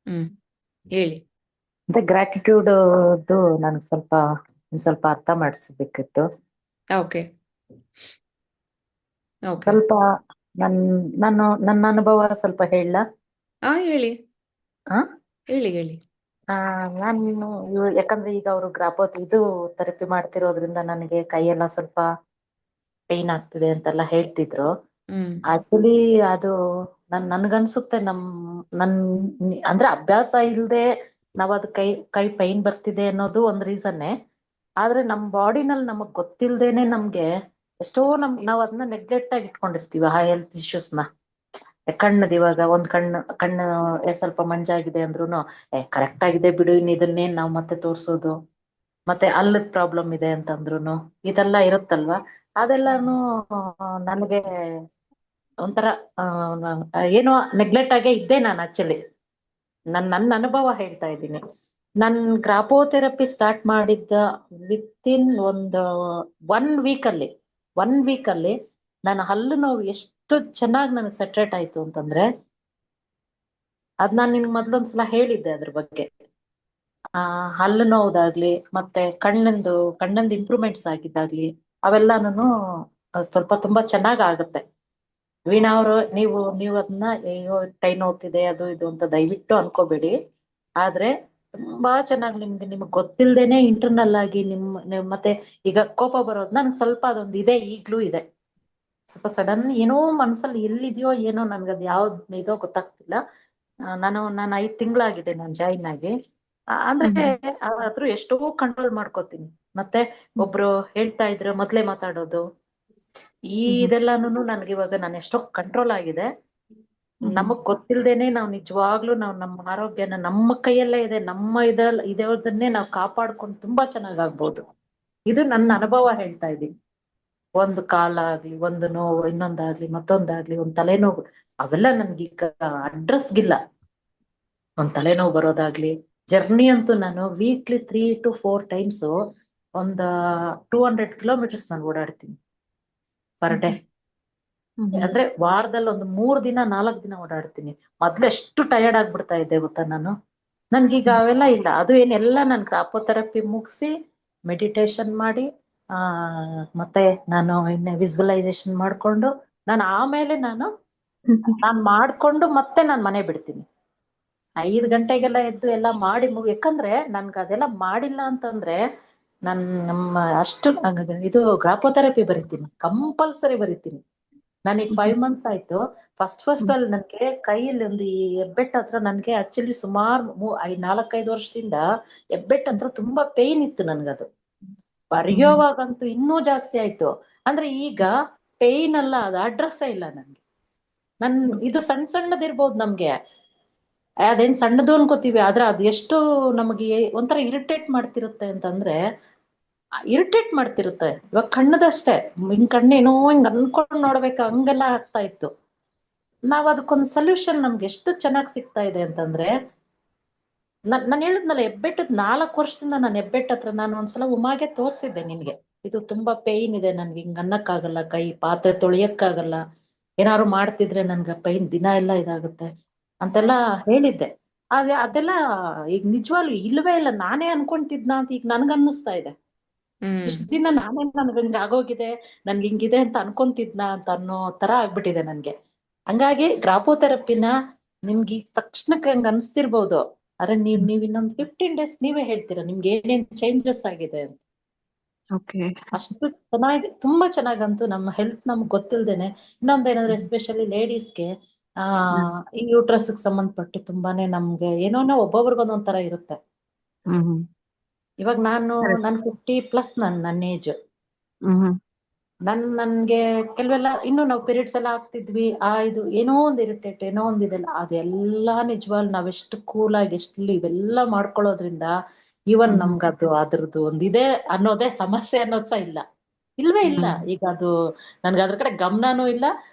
ಹ್ಮ್. ಹೇಳಿ. ಮತ್ತೆ ಗ್ರಾಟಿಟ್ಯೂಡ್ ನನ್ಗೆ ಸ್ವಲ್ಪ ಅರ್ಥ ಮಾಡಿಸ್ಬೇಕಿತ್ತು. ಓಕೆ. ಓಕೆ. ಸ್ವಲ್ಪ ನನ್ ನನ್ನ ಅನುಭವ ಸ್ವಲ್ಪ ಹೇಳ. ಹೇಳಿ. ಆ ಹೇಳಿ ಹೇಳಿ. ನಾನು ಯಾಕಂದ್ರೆ ಈಗ ಅವರು ಇದು ಥೆರಪಿ ಮಾಡ್ತಿರೋದ್ರಿಂದ ನನಗೆ ಕೈಯೆಲ್ಲ ಸ್ವಲ್ಪ ಪೇನ್ ಆಗ್ತಿದೆ ಅಂತೆಲ್ಲ ಹೇಳ್ತಿದ್ರು. ಹ್ಮ್. ಆಕ್ಚುಲಿ ಅದು ನನ್ಗನ್ಸುತ್ತೆ ನನ್ ಅಂದ್ರೆ ಅಭ್ಯಾಸ ಇಲ್ದೆ ನಾವ್ ಅದು ಕೈ ಪೈನ್ ಬರ್ತಿದೆ ಅನ್ನೋದು ಒಂದ್ ರೀಸನ್ನೇ. ಆದ್ರೆ ನಮ್ ಬಾಡಿನಲ್ಲಿ ನಮಗ್ ಗೊತ್ತಿಲ್ದೇನೆ ನಮ್ಗೆ ಎಷ್ಟೋ ನಾವ್ ಅದನ್ನ ನೆಗ್ಲೆಕ್ಟ್ ಆಗಿ ಇಟ್ಕೊಂಡಿರ್ತೀವಿ ಆ ಹೆಲ್ತ್ ಇಶ್ಯೂಸ್ನ. ಕಣ್ಣದ್ ಇವಾಗ ಒಂದ್ ಕಣ್ಣು ಸ್ವಲ್ಪ ಮಂಜಾಗಿದೆ ಅಂದ್ರುನು ಕರೆಕ್ಟ್ ಆಗಿದೆ ಬಿಡು, ಇದನ್ನೇನ್ ನಾವ್ ಮತ್ತೆ ತೋರ್ಸೋದು. ಮತ್ತೆ ಅಲ್ಲದ್ ಪ್ರಾಬ್ಲಮ್ ಇದೆ ಅಂತಂದ್ರುನು ಇದೆಲ್ಲ ಇರುತ್ತಲ್ವಾ. ಅದೆಲ್ಲಾನು ನನಗೆ ಒಂಥರ ಏನೋ ನೆಗ್ಲೆಕ್ಟ್ ಆಗೇ ಇದ್ದೆ ನಾನು ಆಕ್ಚುಲಿ. ನನ್ನ ಅನುಭವ ಹೇಳ್ತಾ ಇದ್ದೀನಿ. ನನ್ ಗ್ರಾಪೋಥೆರಪಿ ಸ್ಟಾರ್ಟ್ ಮಾಡಿದ್ದ ವಿತಿನ್ ಒನ್ ವೀಕ್ ಅಲ್ಲಿ ನನ್ನ ಹಲ್ಲು ನೋವು ಎಷ್ಟು ಚೆನ್ನಾಗಿ ನನಗೆ ಸೆಟ್ರೇಟ್ ಆಯ್ತು ಅಂತಂದ್ರೆ, ಅದ್ ನಾನು ನಿನ್ಗೆ ಮೊದ್ಲೊಂದ್ಸಲ ಹೇಳಿದ್ದೆ ಅದ್ರ ಬಗ್ಗೆ. ಹಲ್ಲು ನೋವುದಾಗ್ಲಿ ಮತ್ತೆ ಕಣ್ಣಂದು ಇಂಪ್ರೂವ್ಮೆಂಟ್ಸ್ ಆಗಿದ್ದಾಗ್ಲಿ ಅವೆಲ್ಲಾನು ಸ್ವಲ್ಪ ತುಂಬಾ ಚೆನ್ನಾಗ್ ಆಗುತ್ತೆ. ವೀಣಾ ಅವರು ನೀವು ಅದನ್ನ ಅಯ್ಯೋ ಕೈ ನೋವ್ತಿದೆ ಅದು ಇದು ಅಂತ ದಯವಿಟ್ಟು ಅನ್ಕೋಬೇಡಿ. ಆದ್ರೆ ತುಂಬಾ ಚೆನ್ನಾಗಿ ನಿಮಗ್ ಗೊತ್ತಿಲ್ದೇನೆ ಇಂಟರ್ನಲ್ ಆಗಿ ಮತ್ತೆ ಈಗ ಕೋಪ ಬರೋದ್ ನನ್ಗೆ ಸ್ವಲ್ಪ ಅದೊಂದು ಇದೆ, ಈಗ್ಲೂ ಇದೆ. ಸ್ವಲ್ಪ ಸಡನ್ ಏನೋ ಮನ್ಸಲ್ಲಿ ಎಲ್ಲಿದೆಯೋ ಏನೋ ನನ್ಗದ್ ಯಾವ್ದ್ ಇದೋ ಗೊತ್ತಾಗ್ತಿಲ್ಲ. ನಾನು 5 ತಿಂಗಳಾಗಿದೆ ನಾನು ಜಾಯಿನ್ ಆಗಿ. ಅಂದ್ರೆ ಹ್ಮ್. ಆದ್ರೂ ಎಷ್ಟೋ ಕಂಟ್ರೋಲ್ ಮಾಡ್ಕೋತೀನಿ. ಮತ್ತೆ ಒಬ್ರು ಹೇಳ್ತಾ ಇದ್ರು ಮೊದ್ಲೇ ಮಾತಾಡೋದು, ಹ್ಮ್. ಇದೆಲ್ಲಾನು ನನ್ಗೆ ಇವಾಗ ನಾನು ಎಷ್ಟೋ ಕಂಟ್ರೋಲ್ ಆಗಿದೆ. ಹ್ಮ್. ನಮಗ್ ಗೊತ್ತಿಲ್ದೇನೆ ನಾವು ನಿಜವಾಗ್ಲೂ ನಮ್ಮ ಆರೋಗ್ಯನ ನಮ್ಮ ಕೈಯಲ್ಲೇ ಇದೆ. ನಮ್ಮ ಇದನ್ನೇ ನಾವು ಕಾಪಾಡ್ಕೊಂಡು ತುಂಬಾ ಚೆನ್ನಾಗಾಗ್ಬೋದು. ಇದು ನನ್ನ ಅನುಭವ ಹೇಳ್ತಾ ಇದ್ದೀನಿ. ಒಂದು ಕಾಲ ಆಗ್ಲಿ, ಒಂದು ನೋವು, ಇನ್ನೊಂದಾಗ್ಲಿ, ಮತ್ತೊಂದಾಗ್ಲಿ, ಒಂದ್ ತಲೆನೋವು, ಅವೆಲ್ಲ ನನ್ಗೀಗ ಅಡ್ರೆಸ್ಗಿಲ್ಲ. ಒಂದ್ ತಲೆನೋವು ಬರೋದಾಗ್ಲಿ, ಜರ್ನಿ ಅಂತೂ ನಾನು ವೀಕ್ಲಿ 3 to 4 times ಒಂದ್ 200 kilometers ನಾನು ಓಡಾಡ್ತೀನಿ ಪರ್ ಡೇ. ಹ್ಮ್. ಅಂದ್ರೆ ವಾರದಲ್ಲಿ ಒಂದು 3 ದಿನ 4 ದಿನ ಓಡಾಡ್ತೀನಿ. ಮೊದ್ಲು ಎಷ್ಟು ಟಯರ್ಡ್ ಆಗ್ಬಿಡ್ತಾ ಇದ್ದೆ ಗೊತ್ತಾ ನಾನು. ನನ್ಗೀಗ ಅವೆಲ್ಲ ಇಲ್ಲ. ಅದು ಏನೆಲ್ಲ ನನ್ ಕ್ರಾಪೋಥೆರಪಿ ಮುಗಿಸಿ ಮೆಡಿಟೇಷನ್ ಮಾಡಿ ಮತ್ತೆ ನಾನು ವಿಜುವಲೈಸೇಷನ್ ಮಾಡ್ಕೊಂಡು ಆಮೇಲೆ ನಾನು ಮಾಡ್ಕೊಂಡು ಮತ್ತೆ ನಾನು ಮನೆ ಬಿಡ್ತೀನಿ. 5 ಗಂಟೆಗೆಲ್ಲ ಎದ್ದು ಎಲ್ಲ ಮಾಡಿ ಯಾಕಂದ್ರೆ ನನ್ಗೆ ಅದೆಲ್ಲ ಮಾಡಿಲ್ಲ ಅಂತಂದ್ರೆ ಇದು ಗ್ರಾಪೋಥೆರಪಿ ಬರಿತೀನಿ, ಕಂಪಲ್ಸರಿ ಬರಿತೀನಿ. ನನಗ್ 5 months ಆಯ್ತು. ಫಸ್ಟ್ ಅಲ್ಲಿ ನನ್ಗೆ ಕೈಯಲ್ಲಿ ಒಂದು ಈ ಹೆಬ್ಬೆಟ್ ಹತ್ರ ನನ್ಗೆ ಆಕ್ಚುಲಿ ಸುಮಾರು 4-5 ವರ್ಷದಿಂದ ಹೆಬ್ಬೆಟ್ ಹತ್ರ ತುಂಬಾ ಪೇನ್ ಇತ್ತು ನನ್ಗದು. ಬರೆಯೋವಾಗಂತೂ ಇನ್ನೂ ಜಾಸ್ತಿ ಆಯ್ತು. ಅಂದ್ರೆ ಈಗ ಪೇನ್ ಅಲ್ಲ, ಅದು ಅಡ್ರೆಸ್ಸೇ ಇಲ್ಲ ನನ್ಗೆ. ಇದು ಸಣ್ಣ ಸಣ್ಣದಿರ್ಬೋದು ನಮ್ಗೆ, ಅದೇನ್ ಸಣ್ಣದು ಅನ್ಕೋತೀವಿ, ಆದ್ರೆ ಅದು ಎಷ್ಟು ನಮಗೆ ಒಂಥರ ಇರಿಟೇಟ್ ಮಾಡ್ತಿರುತ್ತೆ. ಇವಾಗ ಕಣ್ಣದಷ್ಟೇ, ಕಣ್ಣೇನೋ ಹಿಂಗ್ ಅನ್ಕೊಂಡು ನೋಡ್ಬೇಕು ಹಂಗೆಲ್ಲ ಆಗ್ತಾ ಇತ್ತು. ಅದಕ್ಕೊಂದು ಸೊಲ್ಯೂಷನ್ ನಮ್ಗೆ ಎಷ್ಟು ಚೆನ್ನಾಗಿ ಸಿಗ್ತಾ ಇದೆ ಅಂತಂದ್ರೆ, ನಾನು ಹೇಳಿದ್ನಲ್ಲ ಹೆಬ್ಬೆಟ್ಟದ್ 4 ವರ್ಷದಿಂದ ನಾನು ಹೆಬ್ಬೆಟ್ ಹತ್ರ ನಾನು ಒಂದ್ಸಲ ಉಮಾಗೆ ತೋರ್ಸಿದ್ದೆ ನಿನ್ಗೆ. ಇದು ತುಂಬಾ ಪೇಯ್ನ್ ಇದೆ ನನ್ಗೆ, ಹಿಂಗ್ ಅನ್ನಕ್ಕಾಗಲ್ಲ, ಕೈ ಪಾತ್ರೆ ತೊಳಿಯಕ್ಕಾಗಲ್ಲ, ಏನಾದ್ರು ಮಾಡ್ತಿದ್ರೆ ನನ್ಗೆ ಪೈನ್ ದಿನ ಎಲ್ಲ ಇದಾಗುತ್ತೆ ಅಂತೆಲ್ಲ ಹೇಳಿದ್ದೆ. ಅದೆಲ್ಲ ಈಗ ನಿಜವಾಗ್ಲು ಇಲ್ವೇ ಇಲ್ಲ. ನಾನೇ ಅನ್ಕೊಂತಿದ್ನ ಅಂತ ಈಗ ನನ್ಗ ಅನ್ನಿಸ್ತಾ ಇದೆ. ಹ್ಮ್. ಇಷ್ಟ ದಿನ ನಾನೇ ನನ್ಗೆ ಹಿಂಗ ಆಗೋಗಿದೆ, ನನ್ಗೆ ಹಿಂಗಿದೆ ಅಂತ ಅನ್ಕೊಂತಿದ್ನ ಅಂತ ಅನ್ನೋ ತರ ಆಗ್ಬಿಟ್ಟಿದೆ ನನ್ಗೆ. ಹಂಗಾಗಿ ಗ್ರಾಪೋಥೆರಪಿನ ನಿಮ್ಗೆ ಈಗ ತಕ್ಷಣಕ್ಕೆ ಹಂಗ ಅನ್ಸ್ತಿರ್ಬೋದು, ಆದ್ರೆ ನೀವ್ ಇನ್ನೊಂದು 15 days ನೀವೇ ಹೇಳ್ತೀರಾ ನಿಮ್ಗೆ ಏನೇನ್ ಚೇಂಜಸ್ ಆಗಿದೆ ಅಂತ. ಓಕೆ. ಅಷ್ಟು ಚೆನ್ನಾಗಿ, ತುಂಬಾ ಚೆನ್ನಾಗಂತೂ ನಮ್ಮ ಹೆಲ್ತ್ ನಮ್ಗೆ ಗೊತ್ತಿಲ್ದೇನೆ. ಇನ್ನೊಂದೇನಂದ್ರೆ ಎಸ್ಪೆಷಲಿ ಲೇಡೀಸ್ಗೆ ಈ ಯೂಟ್ರಸ್ ಸಂಬಂಧಪಟ್ಟು ತುಂಬಾನೇ ನಮ್ಗೆ ಏನೋ ಒಬ್ಬೊಬ್ರಿಗೊಂದೊಂದ್ ತರ ಇರುತ್ತೆ. ಇವಾಗ ನನ್ 50+ ನನ್ನ ಏಜ್. ನನ್ಗೆ ಕೆಲವೆಲ್ಲ ಇನ್ನು ನಾವು ಪೀರಿಯಡ್ಸ್ ಎಲ್ಲ ಆಗ್ತಿದ್ವಿ, ಇದು ಏನೋ ಒಂದು ಇರಿಟೇಟ್, ಏನೋ ಒಂದ್ ಇದೆಲ್ಲ, ಅದೆಲ್ಲಾ ನಿಜವಾಗ್ಲು ನಾವೆಷ್ಟು ಕೂಲಾಗಿ ಎಷ್ಟು ಇವೆಲ್ಲ ಮಾಡ್ಕೊಳ್ಳೋದ್ರಿಂದ ಈವನ್ ನಮ್ಗದು ಅದ್ರದ್ದು ಒಂದಿದೆ ಅನ್ನೋದೇ ಸಮಸ್ಯೆ ಅನ್ನೋದ್ ಸಹ ಇಲ್ಲ, ಇಲ್ವೇ ಇಲ್ಲ. ಈಗ ಅದು ನನ್ಗೆ ಅದ್ರ ಕಡೆ ಗಮನನೂ ಇಲ್ಲ.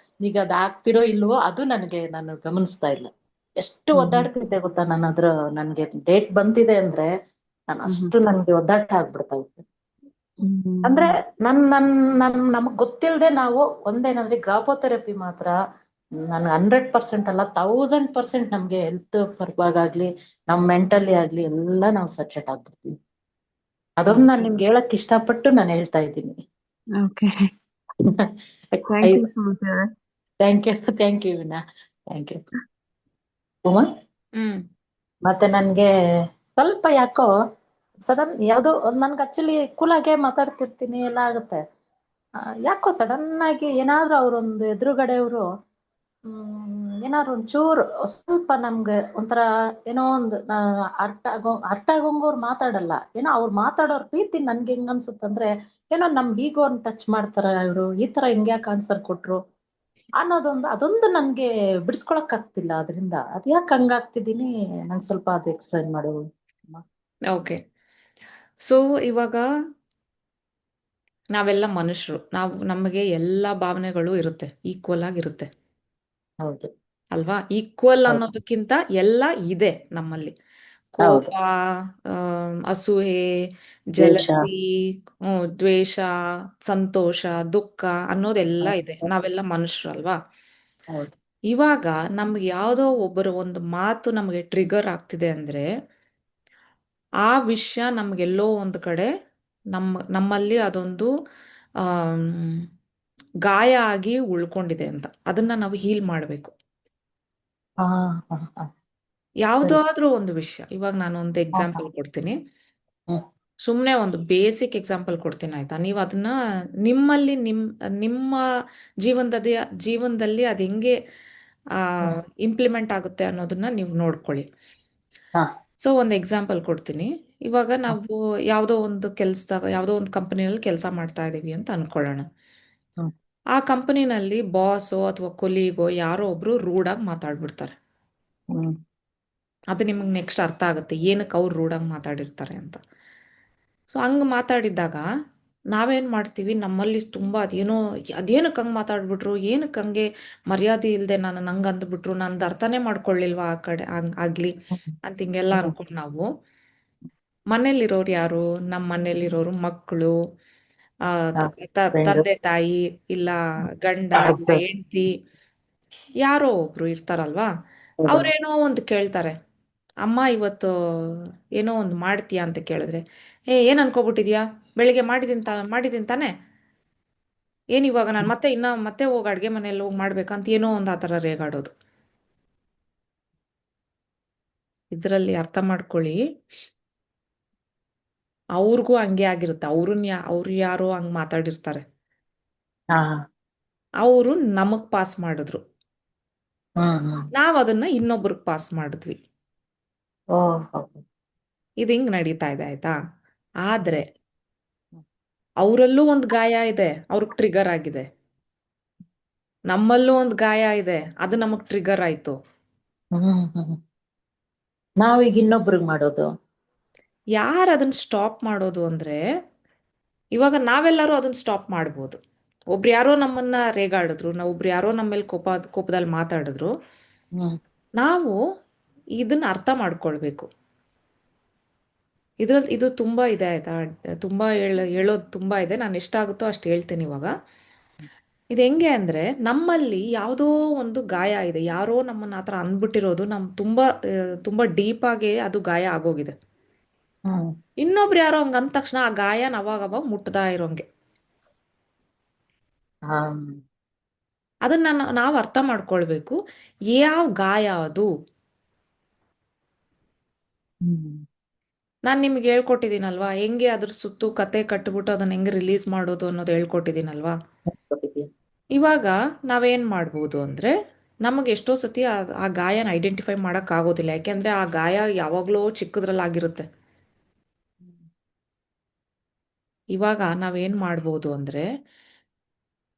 ಈಗ ಅದ್ ಆಗ್ತಿರೋ ಇಲ್ವೋ ಅದು ನಾನು ಗಮನಿಸ್ತಾ ಇಲ್ಲ. ಎಷ್ಟು ಒದ್ದಾಡ್ತಿದ್ದೆ ಗೊತ್ತಾ ನನ್ಗೆ ಡೇಟ್ ಬಂತಿದೆ ಅಂದ್ರೆ ನಾನು ಅಷ್ಟು ನನ್ಗೆ ಒದ್ದಾಟ ಆಗ್ಬಿಡ್ತಾ ಇತ್ತು. ಅಂದ್ರೆ ನಮಗ್ ಗೊತ್ತಿಲ್ಲದೆ ನಾವು ಒಂದೇನಂದ್ರೆ ಗ್ರಾಪೋಥೆರಪಿ ಮಾತ್ರ ನನ್ಗೆ 100% ಅಲ್ಲ 1000% ನಮ್ಗೆ ಹೆಲ್ತ್ ಪರವಾಗ್ಲಿ ನಮ್ ಮೆಂಟಲಿ ಆಗ್ಲಿ ಎಲ್ಲ ನಾವು ಸಚೆಟ್ ಆಗ್ಬಿಡ್ತೀವಿ. ಅದೊಂದು ನಾನು ನಿಮ್ಗೆ ಹೇಳಕ್ ಇಷ್ಟಪಟ್ಟು ನಾನು ಹೇಳ್ತಾ ಇದ್ದೀನಿ. Okay, thank you so much. Thank you Veena, thank you Uma. ಮತ್ತೆ ನನ್ಗೆ ಸ್ವಲ್ಪ ಯಾಕೋ ಸಡನ್ ಯಾವ್ದೋ ನನ್ಗೆ ಆಕ್ಚುಲಿ ಕೂಲ್ ಆಗೇ ಮಾತಾಡ್ತಿರ್ತೀನಿ ಎಲ್ಲ ಆಗುತ್ತೆ. ಯಾಕೋ ಸಡನ್ ಆಗಿ ಏನಾದ್ರೂ ಅವ್ರೊಂದು ಎದುರುಗಡೆಯವರು ಏನಾದ್ರು ಒಂಚೂರು ಸ್ವಲ್ಪ ನಮ್ಗೆ ಒಂಥರ ಏನೋ ಒಂದು ಅರ್ಥ ಆಗೋಂಗವ್ರು ಮಾತಾಡಲ್ಲ, ಏನೋ ಅವ್ರು ಮಾತಾಡೋರ್ ಪ್ರೀತಿ ನನ್ಗೆ ಹೆಂಗ್ ಅನ್ಸುತ್ತಂದ್ರೆ ಏನೋ ನಮ್ ಈಗೋನ್ ಟಚ್ ಮಾಡ್ತಾರ ಇವ್ರು, ಈ ತರ ಹಿಂಗ್ಯಾಕ್ ಆನ್ಸರ್ ಕೊಟ್ರು ಅನ್ನೋದೊಂದು, ಅದೊಂದು ನನ್ಗೆ ಬಿಡಿಸ್ಕೊಳಕ್ ಆಗ್ತಿಲ್ಲ. ಅದರಿಂದ ಅದ್ಯಾಕೆ ಹಂಗಾಗ್ತಿದ್ದೀನಿ ನಂಗೆ ಸ್ವಲ್ಪ ಅದು ಎಕ್ಸ್ಪ್ಲೈನ್ ಮಾಡು. ಓಕೆ, ಸೊ ಇವಾಗ ನಾವೆಲ್ಲ ಮನುಷ್ಯರು, ನಮಗೆ ಎಲ್ಲ ಭಾವನೆಗಳು ಇರುತ್ತೆ, ಈಕ್ವಲ್ ಆಗಿರುತ್ತೆ ಹೌದು ಅಲ್ವಾ? ಈಕ್ವಲ್ ಹೌದು ಅನ್ನೋದಕ್ಕಿಂತ ಎಲ್ಲ ಇದೆ ನಮ್ಮಲ್ಲಿ. ಹೌದು. ಕೋಪ, ಅಸೂಯೆ, ದ್ವೇಷ. ಜಲಸಿ, ದ್ವೇಷ, ಸಂತೋಷ, ದುಃಖ ಅನ್ನೋದೆಲ್ಲ ಇದೆ. ನಾವೆಲ್ಲ ಮನುಷ್ಯರು ಅಲ್ವಾ? ಹೌದು. ಇವಾಗ ನಮ್ಗೆ ಯಾವುದೋ ಒಬ್ಬರು ಒಂದು ಮಾತು ನಮಗೆ ಟ್ರಿಗರ್ ಆಗ್ತಿದೆ ಅಂದ್ರೆ ಆ ವಿಷಯ ನಮ್ಗೆಲ್ಲೋ ಒಂದು ಕಡೆ ನಮ್ಮಲ್ಲಿ ಅದೊಂದು ಆಮ್, ಗಾಯ ಆಗಿ ಉಳ್ಕೊಂಡಿದೆ ಅಂತ, ಅದನ್ನ ನಾವು ಹೀಲ್ ಮಾಡಬೇಕು. ಹಾ ಹಾ ಹಾ. ಯಾವುದಾದ್ರೂ ಒಂದು ವಿಷಯ, ಇವಾಗ ನಾನು ಒಂದು ಹಾ ಎಕ್ಸಾಂಪಲ್ ಕೊಡ್ತೀನಿ, ಹ್ಮ್ ಸುಮ್ಮನೆ ಒಂದು ಬೇಸಿಕ್ ಎಕ್ಸಾಂಪಲ್ ಕೊಡ್ತೀನಿ ಆಯ್ತಾ? ನೀವು ಅದನ್ನ ನಿಮ್ಮಲ್ಲಿ ನಿಮ್ಮ ಜೀವನದಲ್ಲಿ ಅದು ಹೆಂಗೆ ಹ್ಮ್. ಇಂಪ್ಲಿಮೆಂಟ್ ಆಗುತ್ತೆ ಅನ್ನೋದನ್ನ ನೀವು ನೋಡ್ಕೊಳ್ಳಿ. ಹಾ ಸೊ ಒಂದು ಎಕ್ಸಾಂಪಲ್ ಕೊಡ್ತೀನಿ. ಇವಾಗ ನಾವು ಯಾವುದೋ ಒಂದು ಕಂಪನಿಯಲ್ಲಿ ಕೆಲಸ ಮಾಡ್ತಾ ಇದ್ದೀವಿ ಅಂತ ಅನ್ಕೊಳ್ಳೋಣ. ಹ್ಮ್ ಆ ಕಂಪನಿನಲ್ಲಿ ಬಾಸೋ ಅಥವಾ ಕೊಲೀಗೋ ಯಾರೋ ಒಬ್ರು ರೂಡಾಗಿ ಮಾತಾಡ್ಬಿಡ್ತಾರೆ. ಹ್ಮ್ ಅದು ನಿಮಗೆ ನೆಕ್ಸ್ಟ್ ಅರ್ಥ ಆಗುತ್ತೆ ಏನಕ್ಕೆ ಅವ್ರು ರೂಡಾಗಿ ಮಾತಾಡಿರ್ತಾರೆ ಅಂತ. ಸೊ ಹಂಗೆ ಮಾತಾಡಿದ್ದಾಗ ನಾವೇನು ಮಾಡ್ತೀವಿ, ನಮ್ಮಲ್ಲಿ ತುಂಬ ಅದೇನಕ್ಕೆ ಹಂಗೆ ಮಾತಾಡ್ಬಿಟ್ರು, ಏನಕ್ಕೆ ಹಂಗೆ ಮರ್ಯಾದೆ ಇಲ್ಲದೆ ನಾನು ಹಂಗೆ ಅಂದ್ಬಿಟ್ರು, ನಂದು ಅರ್ಥನೇ ಮಾಡ್ಕೊಳ್ಳಿಲ್ವಾ ಆ ಕಡೆ ಆಗಲಿ ಅಂತ ಹಿಂಗೆಲ್ಲ ಹ್ಮ್. ಅನ್ಕೊಂಡು ನಾವು ಮನೇಲಿರೋರು ಯಾರು, ನಮ್ಮ ಮನೇಲಿರೋರು ಮಕ್ಕಳು, ಆ, ಹಾ, ಫ್ರೆಂಡು. ತಂದೆ ತಾಯಿ, ಇಲ್ಲ ಗಂಡ, ಇಲ್ಲ ಹೌದು. ಹೆಂಡತಿ, ಯಾರೋ ಒಬ್ರು ಇರ್ತಾರಲ್ವಾ, ಹೌದು. ಅವ್ರೇನೋ ಒಂದು ಕೇಳ್ತಾರೆ. ಅಮ್ಮ ಇವತ್ತು ಏನೋ ಒಂದು ಮಾಡ್ತೀಯಾ ಅಂತ ಕೇಳಿದ್ರೆ, ಏನ್ ಅನ್ಕೋಬಿಟ್ಟಿದ್ಯಾ, ಬೆಳಿಗ್ಗೆ ಮಾಡಿದೀನಿ ತಾನೆ, ಏನ್ ಇವಾಗ ನಾನು ಮತ್ತೆ ಹೋಗಿ ಅಡ್ಗೆ ಮನೆಯಲ್ಲಿ ಹೋಗಿ ಮಾಡ್ಬೇಕಂತ ಏನೋ ಒಂದು ಆ ಥರ ರೇಗಾಡೋದು. ಇದರಲ್ಲಿ ಅರ್ಥ ಮಾಡ್ಕೊಳ್ಳಿ, ಅವ್ರಿಗೂ ಹಂಗೆ ಆಗಿರುತ್ತೆ. ಅವ್ರು ಯಾರೋ ಹಂಗೆ ಮಾತಾಡಿರ್ತಾರೆ, ಹಾ. ಅವರು ನಮಗ್ ಪಾಸ್ ಮಾಡಿದ್ರು, ಹ್ಮ್. ನಾವ್ ಅದನ್ನ ಇನ್ನೊಬ್ರಿಗೆ ಪಾಸ್ ಮಾಡಿದ್ವಿ. ಓ ಹೌದು. ಇದು ಹಿಂಗ್ ನಡೀತಾ ಇದೆ ಆಯ್ತಾ? ಆದ್ರೆ ಅವರಲ್ಲೂ ಒಂದು ಗಾಯ ಇದೆ, ಅವ್ರಿಗೆ ಟ್ರಿಗರ್ ಆಗಿದೆ. ನಮ್ಮಲ್ಲೂ ಒಂದು ಗಾಯ ಇದೆ, ಅದು ನಮಗ್ ಟ್ರಿಗರ್ ಆಯ್ತು. ಹ್ಮ್. ನಾವೀಗ ಇನ್ನೊಬ್ರಿಗೆ ಮಾಡೋದು ಯಾರು ಅದನ್ನ ಸ್ಟಾಪ್ ಮಾಡೋದು ಅಂದ್ರೆ, ಇವಾಗ ನಾವೆಲ್ಲರೂ ಅದನ್ನ ಸ್ಟಾಪ್ ಮಾಡ್ಬೋದು. ಒಬ್ರು ಯಾರೋ ನಮ್ಮನ್ನ ರೇಗಾಡಿದ್ರು, ಒಬ್ರು ಯಾರೋ ನಮ್ಮ ಮೇಲೆ ಕೋಪದಲ್ಲಿ ಮಾತಾಡಿದ್ರು, ಹ್ಮ್ ನಾವು ಇದನ್ನ ಅರ್ಥ ಮಾಡ್ಕೊಳ್ಬೇಕು. ಇದು ತುಂಬಾ ಇದೆ ಆಯ್ತಾ, ತುಂಬಾ ಹೇಳೋದು ತುಂಬಾ ಇದೆ, ನಾನು ಎಷ್ಟಾಗುತ್ತೋ ಅಷ್ಟು ಹೇಳ್ತೀನಿ ಇವಾಗ. ಇದು ಹೆಂಗೆ ಅಂದ್ರೆ, ನಮ್ಮಲ್ಲಿ ಯಾವುದೋ ಒಂದು ಗಾಯ ಇದೆ, ಯಾರೋ ನಮ್ಮನ್ನ ಆ ಥರ ಅಂದ್ಬಿಟ್ಟಿರೋದು ತುಂಬಾ ಡೀಪ್ ಆಗಿ ಅದು ಗಾಯ ಆಗೋಗಿದೆ. ಹ್ಮ್ ಇನ್ನೊಬ್ರು ಯಾರೋ ಹಂಗ ಅಂದ ತಕ್ಷಣ ಆ ಗಾಯನ ಅವಾಗ ಮುಟ್ತಾ ಇರೋಂಗೆ. ಹ್ಮ್ ಅದನ್ನ ನಾವು ಅರ್ಥ ಮಾಡ್ಕೊಳ್ಬೇಕು, ಯಾವ ಗಾಯ ಅದು. ಹ್ಮ್. ನಾನು ನಿಮ್ಗೆ ಹೇಳ್ಕೊಟ್ಟಿದ್ದೀನಲ್ವಾ, ಹೆಂಗೆ ಅದ್ರ ಸುತ್ತು ಕತೆ ಕಟ್ಬಿಟ್ಟು ಅದನ್ನ ಹೆಂಗೆ ರಿಲೀಸ್ ಮಾಡೋದು ಅನ್ನೋದು ಹೇಳ್ಕೊಟ್ಟಿದ್ದೀನಲ್ವಾ. ಗೊತ್ತಿದ್ಯಾ? ಇವಾಗ ನಾವೇನ್ ಮಾಡ್ಬೋದು ಅಂದ್ರೆ, ನಮಗೆ ಎಷ್ಟೋ ಸತಿ ಆ ಗಾಯನ ಐಡೆಂಟಿಫೈ ಮಾಡಕ್ ಆಗೋದಿಲ್ಲ, ಯಾಕೆಂದ್ರೆ ಆ ಗಾಯ ಯಾವಾಗ್ಲೋ ಚಿಕ್ಕದ್ರಲ್ಲಾಗಿರುತ್ತೆ. ಇವಾಗ ನಾವೇನ್ ಮಾಡ್ಬೋದು ಅಂದ್ರೆ,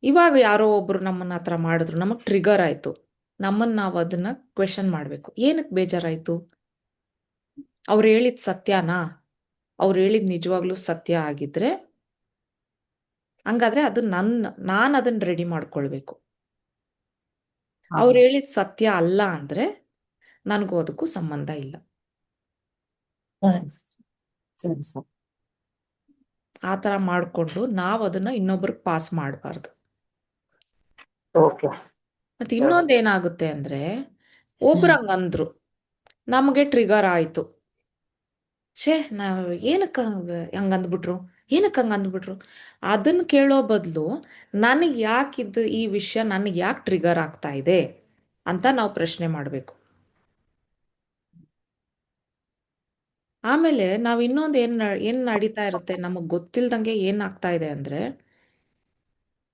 ಇವಾಗ ಯಾರೋ ಒಬ್ರು ನಮ್ಮನ್ನ ಹತ್ರ ಮಾಡಿದ್ರು, ನಮಗ್ ಟ್ರಿಗರ್ ಆಯ್ತು, ನಾವು ಅದನ್ನ ಕ್ವೆಶನ್ ಮಾಡ್ಬೇಕು, ಏನಕ್ಕೆ ಬೇಜಾರಾಯ್ತು, ಅವ್ರು ಹೇಳಿದ್ ಸತ್ಯನಾ, ಅವ್ರು ಹೇಳಿದ್ ನಿಜವಾಗ್ಲೂ ಸತ್ಯ ಆಗಿದ್ರೆ ಹಂಗಾದ್ರೆ ಅದು ನಾನು ಅದನ್ನ ರೆಡಿ ಮಾಡ್ಕೊಳ್ಬೇಕು. ಹಾ. ಅವ್ರು ಹೇಳಿದ್ ಸತ್ಯ ಅಲ್ಲ ಅಂದ್ರೆ ನನಗೂ ಅದಕ್ಕೂ ಸಂಬಂಧ ಇಲ್ಲ. ಸರಿ ಸರಿ ಸರಿ. ಆ ಥರ ಮಾಡಿಕೊಂಡು ನಾವು ಅದನ್ನ ಇನ್ನೊಬ್ರಿಗೆ ಪಾಸ್ ಮಾಡಬಾರ್ದು. ಓಕೆ. ಮತ್ತೆ ಇನ್ನೊಂದು ಏನಾಗುತ್ತೆ ಅಂದ್ರೆ ಒಬ್ರು ಹಂಗಂದ್ರು, ನಮಗೆ ಟ್ರಿಗರ್ ಆಯ್ತು. ಶೇ ನಾವು ಏನಕ್ಕೆ ಹಂಗಂದ್ಬಿಟ್ರು, ಏನಕ್ಕೆ ಹಂಗಂದ್ಬಿಟ್ರು, ಅದನ್ನ ಕೇಳೋ ಬದಲು ನನಗೆ ಯಾಕಿದ್ದು ಈ ವಿಷಯ ನನಗೆ ಯಾಕೆ ಟ್ರಿಗರ್ ಆಗ್ತಾ ಇದೆ ಅಂತ ನಾವು ಪ್ರಶ್ನೆ ಮಾಡಬೇಕು. ಆಮೇಲೆ ನಾವು ಇನ್ನೊಂದು ಏನ್ ನಡೀತಾ ಇರುತ್ತೆ ನಮಗೆ ಗೊತ್ತಿಲ್ದಂಗೆ ಏನಾಗ್ತಾ ಇದೆ ಅಂದ್ರೆ,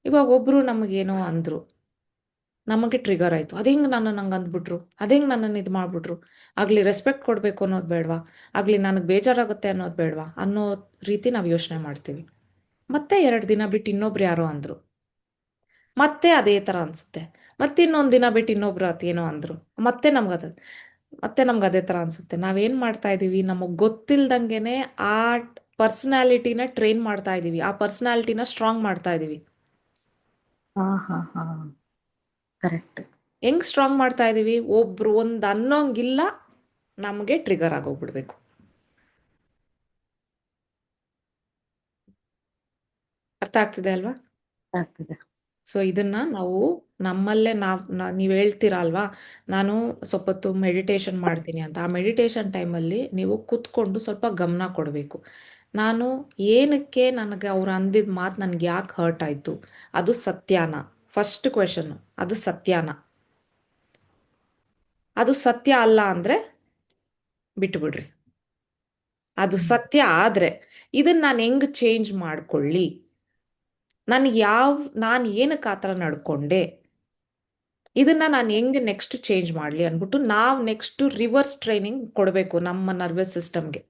ಇವಾಗ ಒಬ್ರು ನಮಗೇನೋ ಅಂದ್ರು, ನಮಗೆ ಟ್ರಿಗರ್ ಆಯ್ತು. ಅದೇಂಗ್ ನನ್ನನ್ನು ಹಂಗೆ ಅಂದ್ಬಿಟ್ರು, ಅದೇಂಗ್ ನನ್ನನ್ನು ಇದು ಮಾಡ್ಬಿಟ್ರು, ಆಗ್ಲಿ ರೆಸ್ಪೆಕ್ಟ್ ಕೊಡಬೇಕು ಅನ್ನೋದು ಬೇಡವಾ, ಆಗ್ಲಿ ನನಗೆ ಬೇಜಾರಾಗುತ್ತೆ ಅನ್ನೋದು ಬೇಡವಾ ಅನ್ನೋ ರೀತಿ ನಾವು ಯೋಚನೆ ಮಾಡ್ತೀವಿ. ಮತ್ತೆ 2 ದಿನ ಬಿಟ್ಟು ಇನ್ನೊಬ್ರು ಯಾರೋ ಅಂದ್ರು, ಮತ್ತೆ ಅದೇ ಥರ ಅನ್ಸುತ್ತೆ. ಮತ್ತೆ ಇನ್ನೊಂದು ದಿನ ಬಿಟ್ಟು ಇನ್ನೊಬ್ರು ಏನೋ ಅಂದ್ರು, ಮತ್ತೆ ನಮ್ಗೆ ಅದೇ ಥರ ಅನ್ಸುತ್ತೆ. ನಾವೇನು ಮಾಡ್ತಾ ಇದ್ದೀವಿ, ನಮಗೆ ಗೊತ್ತಿಲ್ದಂಗೆನೆ ಆ ಪರ್ಸನಾಲಿಟಿನ ಟ್ರೈನ್ ಮಾಡ್ತಾ ಇದ್ದೀವಿ, ಆ ಪರ್ಸನಾಲಿಟಿನ ಸ್ಟ್ರಾಂಗ್ ಮಾಡ್ತಾ ಇದ್ದೀವಿ. ಹಾ ಹಾ ಹಾ ಕರೆಕ್ಟ್. ಹೆಂಗ್ ಸ್ಟ್ರಾಂಗ್ ಮಾಡ್ತಾ ಇದ್ದೀವಿ, ಒಬ್ರು ಒಂದು ಅನ್ನೋಂಗಿಲ್ಲ ನಮಗೆ ಟ್ರಿಗರ್ ಆಗೋಗ್ಬಿಡ್ಬೇಕು. ಅರ್ಥ ಆಗ್ತಿದೆ ಅಲ್ವಾ? ಆಗ್ತದೆ. ಸೊ ಇದನ್ನ ನಾವು ನಮ್ಮಲ್ಲೇ ನೀವು ಹೇಳ್ತೀರಾ ಅಲ್ವಾ, ನಾನು ಸ್ವಲ್ಪ ಹೊತ್ತು ಮೆಡಿಟೇಷನ್ ಮಾಡ್ತೀನಿ ಅಂತ. ಆ ಮೆಡಿಟೇಷನ್ ಟೈಮಲ್ಲಿ ನೀವು ಕೂತ್ಕೊಂಡು ಸ್ವಲ್ಪ ಗಮನ ಕೊಡಬೇಕು. ನಾನು ಏನಕ್ಕೆ ನನಗೆ ಅವ್ರು ಅಂದಿದ್ದ ಮಾತು ನನಗೆ ಯಾಕೆ ಹರ್ಟ್ ಆಯಿತು, ಅದು ಸತ್ಯಾನ? ಫಸ್ಟ್ ಕ್ವೆಶನ್ನು, ಅದು ಸತ್ಯಾನ? ಅದು ಸತ್ಯ ಅಲ್ಲ ಅಂದರೆ ಬಿಟ್ಟುಬಿಡ್ರಿ. ಅದು ಸತ್ಯ ಆದರೆ ಇದನ್ನು ನಾನು ಹೆಂಗೆ ಚೇಂಜ್ ಮಾಡ್ಕೊಳ್ಳಿ, ನಾನು ಏನಕ್ಕೆ ಆ ಥರ ನಡ್ಕೊಂಡೆ, ಇದನ್ನ ನಾನು ಹೆಂಗೆ ನೆಕ್ಸ್ಟ್ ಚೇಂಜ್ ಮಾಡಲಿ ಅಂದ್ಬಿಟ್ಟು ನಾವು ನೆಕ್ಸ್ಟ್ ರಿವರ್ಸ್ ಟ್ರೈನಿಂಗ್ ಕೊಡಬೇಕು ನಮ್ಮ ನರ್ವಸ್ ಸಿಸ್ಟಮ್ಗೆ,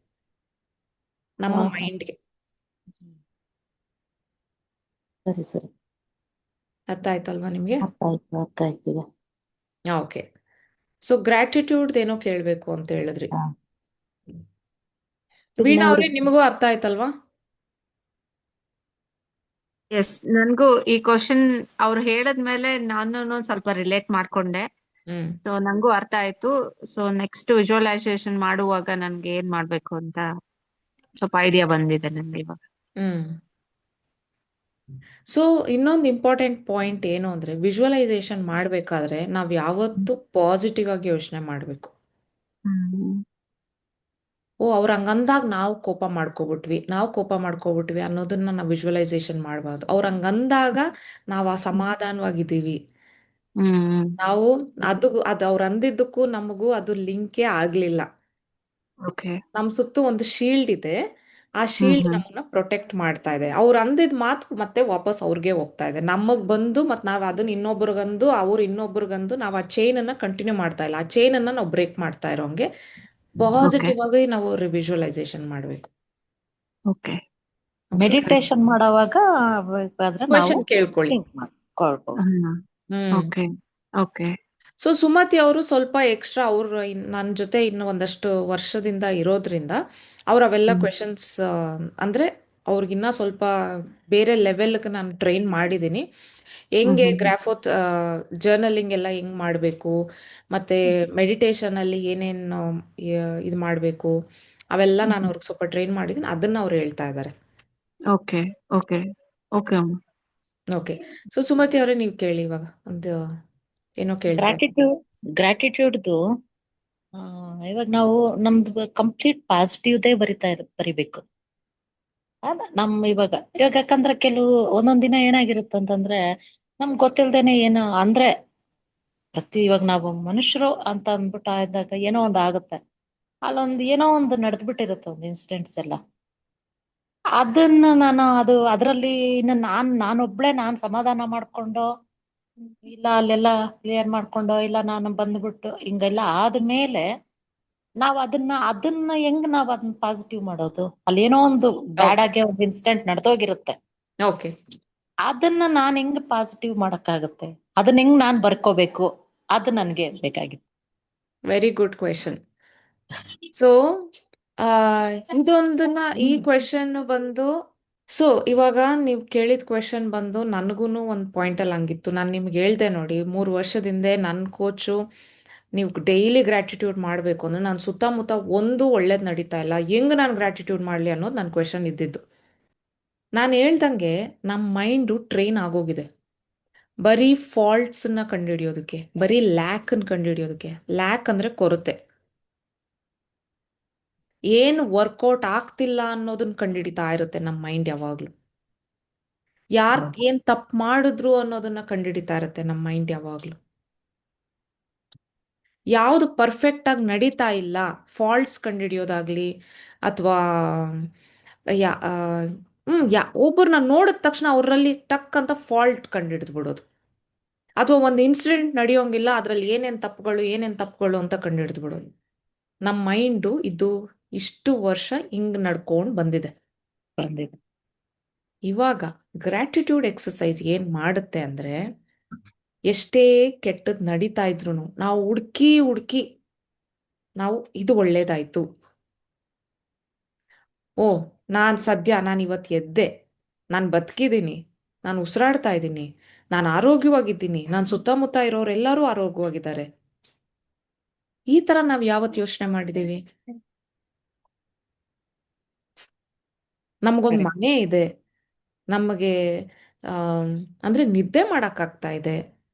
ನಮ್ಮ ಹಾ ಹಾ ಮೈಂಡ್ಗೆ. ಸರಿ ಸರಿ. ಅರ್ಥ ಆಯ್ತಲ್ವಾ ನಿಮಗೆ? ಅರ್ಥ ಆಯ್ತು ಅರ್ಥ ಆಯ್ತು ಈಗ. ಓಕೆ. ಸೊ ಗ್ರ್ಯಾಟಿಟ್ಯೂಡ್ ಏನೋ ಕೇಳಬೇಕು ಅಂತ ಹೇಳಿದ್ರಿ. ಹಾ. ಈಗ ವೀಣಾ ನಾವು ಅವ್ರೆ, ನಿಮಗೂ ಅರ್ಥ ಆಯ್ತಲ್ವಾ? ಎಸ್, ನನ್ಗೂ ಈ ಕ್ವಶನ್ ಅವ್ರು ಹೇಳದ್ಮೇಲೆ ನಾನು ಸ್ವಲ್ಪ ರಿಲೇಟ್ ಮಾಡ್ಕೊಂಡೆ. ಹ್ಮ್ ಸೊ ನಂಗೂ ಅರ್ಥ ಆಯ್ತು. ಸೊ ನೆಕ್ಸ್ಟ್ ವಿಜುವಲೈಸೇಷನ್ ಮಾಡುವಾಗ ನನ್ಗೆ ಏನ್ ಮಾಡ್ಬೇಕು ಅಂತ ಸ್ವಲ್ಪ ಐಡಿಯಾ ಬಂದಿದೆ ನನ್ಗೆ ಇವಾಗ. ಹ್ಮ್ ಸೊ ಇನ್ನೊಂದು ಇಂಪಾರ್ಟೆಂಟ್ ಪಾಯಿಂಟ್ ಏನು ಅಂದ್ರೆ, ವಿಜುವಲೈಸೇಷನ್ ಮಾಡಬೇಕಾದ್ರೆ ನಾವು ಯಾವತ್ತೂ ಪಾಸಿಟಿವ್ ಆಗಿ ಯೋಚನೆ ಮಾಡಬೇಕು. ಹ್ಮ್. ಓ ಅವ್ರು ಹಂಗಂದಾಗ ನಾವು ಕೋಪ ಮಾಡ್ಕೋಬಿಟ್ವಿ ಅನ್ನೋದನ್ನ ನಾವು ವಿಜುವಲೈಸೇಷನ್ ಮಾಡಬಾರ್ದು. ಅವ್ರು ಹಂಗಂದಾಗ ನಾವು ಆ ಸಮಾಧಾನವಾಗಿದ್ದೀವಿ. ಹ್ಮ್. ನಾವು ಅದು ಅವ್ರು ಅಂದಿದ್ದಕ್ಕೂ ನಮಗೂ ಅದು ಲಿಂಕೇ ಆಗ್ಲಿಲ್ಲ. ಓಕೆ. ನಮ್ಮ ಸುತ್ತು ಒಂದು ಶೀಲ್ಡ್ ಇದೆ, ಆ ಹ್ಮ್ ಶೀಲ್ಡ್ ಹ್ಮ್ ನಮ್ಮನ್ನ ಪ್ರೊಟೆಕ್ಟ್ ಮಾಡ್ತಾ ಇದೆ. ಅವ್ರು ಅಂದಿದ್ ಮಾತು ಮತ್ತೆ ವಾಪಸ್ ಅವ್ರಿಗೆ ಹೋಗ್ತಾ ಇದೆ, ನಮಗ್ ಬಂದು ಮತ್ತೆ ನಾವು ಅದನ್ನ ಇನ್ನೊಬ್ರಿಗಂದು ಅವ್ರು ಇನ್ನೊಬ್ರಿಗಂದು ನಾವು ಆ ಚೈನ್ ಅನ್ನ ಕಂಟಿನ್ಯೂ ಮಾಡ್ತಾ ಇಲ್ಲ, ಆ ಚೈನ್ ಅನ್ನ ನಾವು ಬ್ರೇಕ್ ಮಾಡ್ತಾ ಇರೋಂಗೆ ಓಕೆ ಪಾಸಿಟಿವ್ ಆಗಿ ನಾವು ವಿಜುವಲೈಸೇಷನ್ ಮಾಡಬೇಕು. ಓಕೆ. ಮೆಡಿಟೇಷನ್ ಮಾಡೋವಾಗ ಬೇಕಾದ್ರೆ ನಾವು ಕ್ವೆಶನ್ ಕೇಳ್ಕೊಳ್ಳಿ. ಥಿಂಕ್ ಮಾಡ್ಕೊಳ್ಬಹುದು. ಹ್ಮ್ ಓಕೆ ಓಕೆ. ಸೊ ಸುಮತಿ ಅವರು ಸ್ವಲ್ಪ ಎಕ್ಸ್ಟ್ರಾ, ಅವ್ರು ನನ್ನ ಜೊತೆ ಇನ್ನು ಒಂದಷ್ಟು ವರ್ಷದಿಂದ ಇರೋದ್ರಿಂದ ಅವ್ರು ಅವೆಲ್ಲ ಕ್ವೆಶನ್ಸ್ ಅಂದ್ರೆ ಅವ್ರಿಗಿನ್ನ ಸ್ವಲ್ಪ ಬೇರೆ ಲೆವೆಲ್ಗೆ ನಾನು ಟ್ರೈನ್ ಮಾಡಿದ್ದೀನಿ. ಹೆಂಗೆ ಜರ್ನಲಿಂಗ್ ಎಲ್ಲ ಹೆಂಗ್ ಮಾಡಬೇಕು, ಮತ್ತೆ ಮೆಡಿಟೇಷನ್ ಅಲ್ಲಿ ಏನೇನು ಇದು ಮಾಡಬೇಕು, ಅವೆಲ್ಲ ನಾನು ಅವ್ರಿಗೆ ಸ್ವಲ್ಪ ಟ್ರೈನ್ ಮಾಡಿದ್ದೀನಿ, ಅದನ್ನ ಅವ್ರು ಹೇಳ್ತಾ ಇದ್ದಾರೆ. Okay okay okay. Okay. So Sumathi ಅವರೇ, ನೀವು ಕೇಳಿ ಇವಾಗ ಒಂದು ಏನೋ ಕೇಳ್ತಾ ಇದ್ದೀನಿ. ಗ್ರಾಟಿಟ್ಯೂಡ್ದು ಇವಾಗ ನಾವು ನಮ್ದು ಕಂಪ್ಲೀಟ್ ಪಾಸಿಟಿವ್ದೇ ಬರಿಬೇಕು. ಇವಾಗ ಯಾಕಂದ್ರೆ ಒಂದೊಂದ್ ದಿನ ಏನಾಗಿರುತ್ತೆ ಅಂತಂದ್ರೆ ನಮ್ಗೆ ಗೊತ್ತಿಲ್ದೇನೆ ಏನೋ ಅಂದ್ರೆ ಇವಾಗ ನಾವು ಮನುಷ್ಯರು ಅಂತ ಅಂದ್ಬಿಟ್ಟು ಆದಾಗ ಏನೋ ಒಂದ್ ಆಗುತ್ತೆ, ಏನೋ ಒಂದು ನಡೆದ್ಬಿಟ್ಟಿರುತ್ತೆ ಒಂದು ಇನ್ಸಿಡೆಂಟ್ಸ್ ಎಲ್ಲ. ಅದನ್ನ ಅದರಲ್ಲಿ ಇನ್ನು ನಾನೊಬ್ಳೆ ಸಮಾಧಾನ ಮಾಡ್ಕೊಂಡು ಇಲ್ಲ ಅಲ್ಲೆಲ್ಲ ಕ್ಲಿಯರ್ ಮಾಡ್ಕೊಂಡು ಇಲ್ಲ ನಾನು ಬಂದ್ಬಿಟ್ಟು ಹಿಂಗೆಲ್ಲ ಆದ್ಮೇಲೆ ಅದನ್ನ ಹೆಂಗ್ ಅದನ್ನ ಪಾಸಿಟಿವ್ ಮಾಡೋದು? ಅಲ್ಲೇನೋ ಒಂದು ಬ್ಯಾಡ್ ಆಗಿ ಒಂದು ಇನ್ಸಿಡೆಂಟ್ ನಡೆದೋಗಿರುತ್ತೆ, ಓಕೆ. ಅದನ್ನ ನಾನ್ ಹೆಂಗ್ ಪಾಸಿಟಿವ್ ಮಾಡಕ್ಕಾಗತ್ತೆ? ಅದನ್ನ ಹೆಂಗ್ ನಾನ್ ಬರ್ಕೋಬೇಕು? ಅದು ನನ್ಗೆ ಬೇಕಾಗಿತ್ತು. Very good question. ಸೊ ಇದೊಂದನ್ನ ಈ ಕ್ವೆಶನ್ ಬಂದು, ಸೊ ಇವಾಗ ನೀವು ಕೇಳಿದ ಕ್ವೆಶನ್ ಬಂದು ನನಗೂ ಒಂದು ಪಾಯಿಂಟಲ್ಲಿ ಹಂಗಿತ್ತು. ನಾನು ನಿಮ್ಗೆ ಹೇಳ್ದೆ ನೋಡಿ, 3 ವರ್ಷದಿಂದ ನನ್ನ ಕೋಚು ನೀವು ಡೈಲಿ ಗ್ರ್ಯಾಟಿಟ್ಯೂಡ್ ಮಾಡಬೇಕು ಅಂದ್ರೆ ನಾನು ಸುತ್ತಮುತ್ತ ಒಂದು ಒಳ್ಳೇದು ನಡೀತಾ ಇಲ್ಲ, ಹೆಂಗ್ ನಾನು ಗ್ರ್ಯಾಟಿಟ್ಯೂಡ್ ಮಾಡಲಿ ಅನ್ನೋದು ನನ್ನ ಕ್ವೆಶನ್ ಇದ್ದಿದ್ದು. ನಾನು ಹೇಳ್ದಂಗೆ ನಮ್ಮ ಮೈಂಡು ಟ್ರೈನ್ ಆಗೋಗಿದೆ. ಬರೀ ಫಾಲ್ಟ್ಸ್ನ ಕಂಡುಹಿಡಿಯೋದಕ್ಕೆ, ಬರೀ ಲ್ಯಾಕನ್ನು ಕಂಡುಹಿಡಿಯೋದಕ್ಕೆ. ಲ್ಯಾಕ್ ಅಂದ್ರೆ ಕೊರತೆ, ಏನು ವರ್ಕೌಟ್ ಆಗ್ತಿಲ್ಲ ಅನ್ನೋದನ್ನ ಕಂಡುಹಿಡಿತಾ ಇರುತ್ತೆ ನಮ್ಮ ಮೈಂಡ್ ಯಾವಾಗ್ಲೂ. ಯಾರ್ ಹೌದು. ಏನ್ ತಪ್ಪು ಮಾಡಿದ್ರು ಅನ್ನೋದನ್ನ ಕಂಡುಹಿಡಿತಾ ಇರುತ್ತೆ ನಮ್ಮ ಮೈಂಡ್ ಯಾವಾಗ್ಲೂ. ಯಾವುದು ಪರ್ಫೆಕ್ಟ್ ಆಗಿ ನಡೀತಾ ಇಲ್ಲ, ಫಾಲ್ಟ್ಸ್ ಕಂಡುಹಿಡಿಯೋದಾಗ್ಲಿ ಅಥವಾ ಯಾ ಒಬ್ಬರನ್ನ ನೋಡಿದ ತಕ್ಷಣ ಅವರಲ್ಲಿ ಟಕ್ ಅಂತ ಫಾಲ್ಟ್ ಕಂಡುಹಿಡಿದು ಬಿಡೋದು, ಅಥವಾ ಒಂದು ಇನ್ಸಿಡೆಂಟ್ ನಡೆಯೋಂಗಿಲ್ಲ ಅದರಲ್ಲಿ ಏನೇನ್ ತಪ್ಪುಗಳು ಅಂತ ಕಂಡುಹಿಡಿದು ಬಿಡೋದು. ನಮ್ಮ ಮೈಂಡು ಇದು ಇಷ್ಟು ವರ್ಷ ಹಿಂಗ್ ನಡ್ಕೊಂಡು ಬಂದಿದೆ. ಬಂದಿದೆ. ಇವಾಗ ಗ್ರ್ಯಾಟಿಟ್ಯೂಡ್ ಎಕ್ಸಸೈಸ್ ಏನ್ ಮಾಡುತ್ತೆ ಅಂದ್ರೆ, ಎಷ್ಟೇ ಕೆಟ್ಟದ್ ನಡೀತಾ ಇದ್ರು ನಾವು ಹುಡುಕಿ ನಾವು ಇದು ಒಳ್ಳೇದಾಯ್ತು, ಓ ನಾನು ಇವತ್ತು ಎದ್ದೆ, ನಾನು ಬದುಕಿದ್ದೀನಿ, ನಾನು ಉಸಿರಾಡ್ತಾ ಇದ್ದೀನಿ, ನಾನು ಆರೋಗ್ಯವಾಗಿದ್ದೀನಿ, ನಾನು ಸುತ್ತಮುತ್ತ ಇರೋರೆಲ್ಲರೂ ಆರೋಗ್ಯವಾಗಿದ್ದಾರೆ. ಈ ತರ ನಾವು ಯಾವತ್ತು ಯೋಚನೆ ಮಾಡಿದೀವಿ? ನಮಗೊಂದು Correct. ಮನೆ ಇದೆ, ನಮಗೆ ಆಮ್, ಅಂದ್ರೆ ನಿದ್ದೆ ಮಾಡಕ್ಕಾಗ್ತಾ ಇದೆ,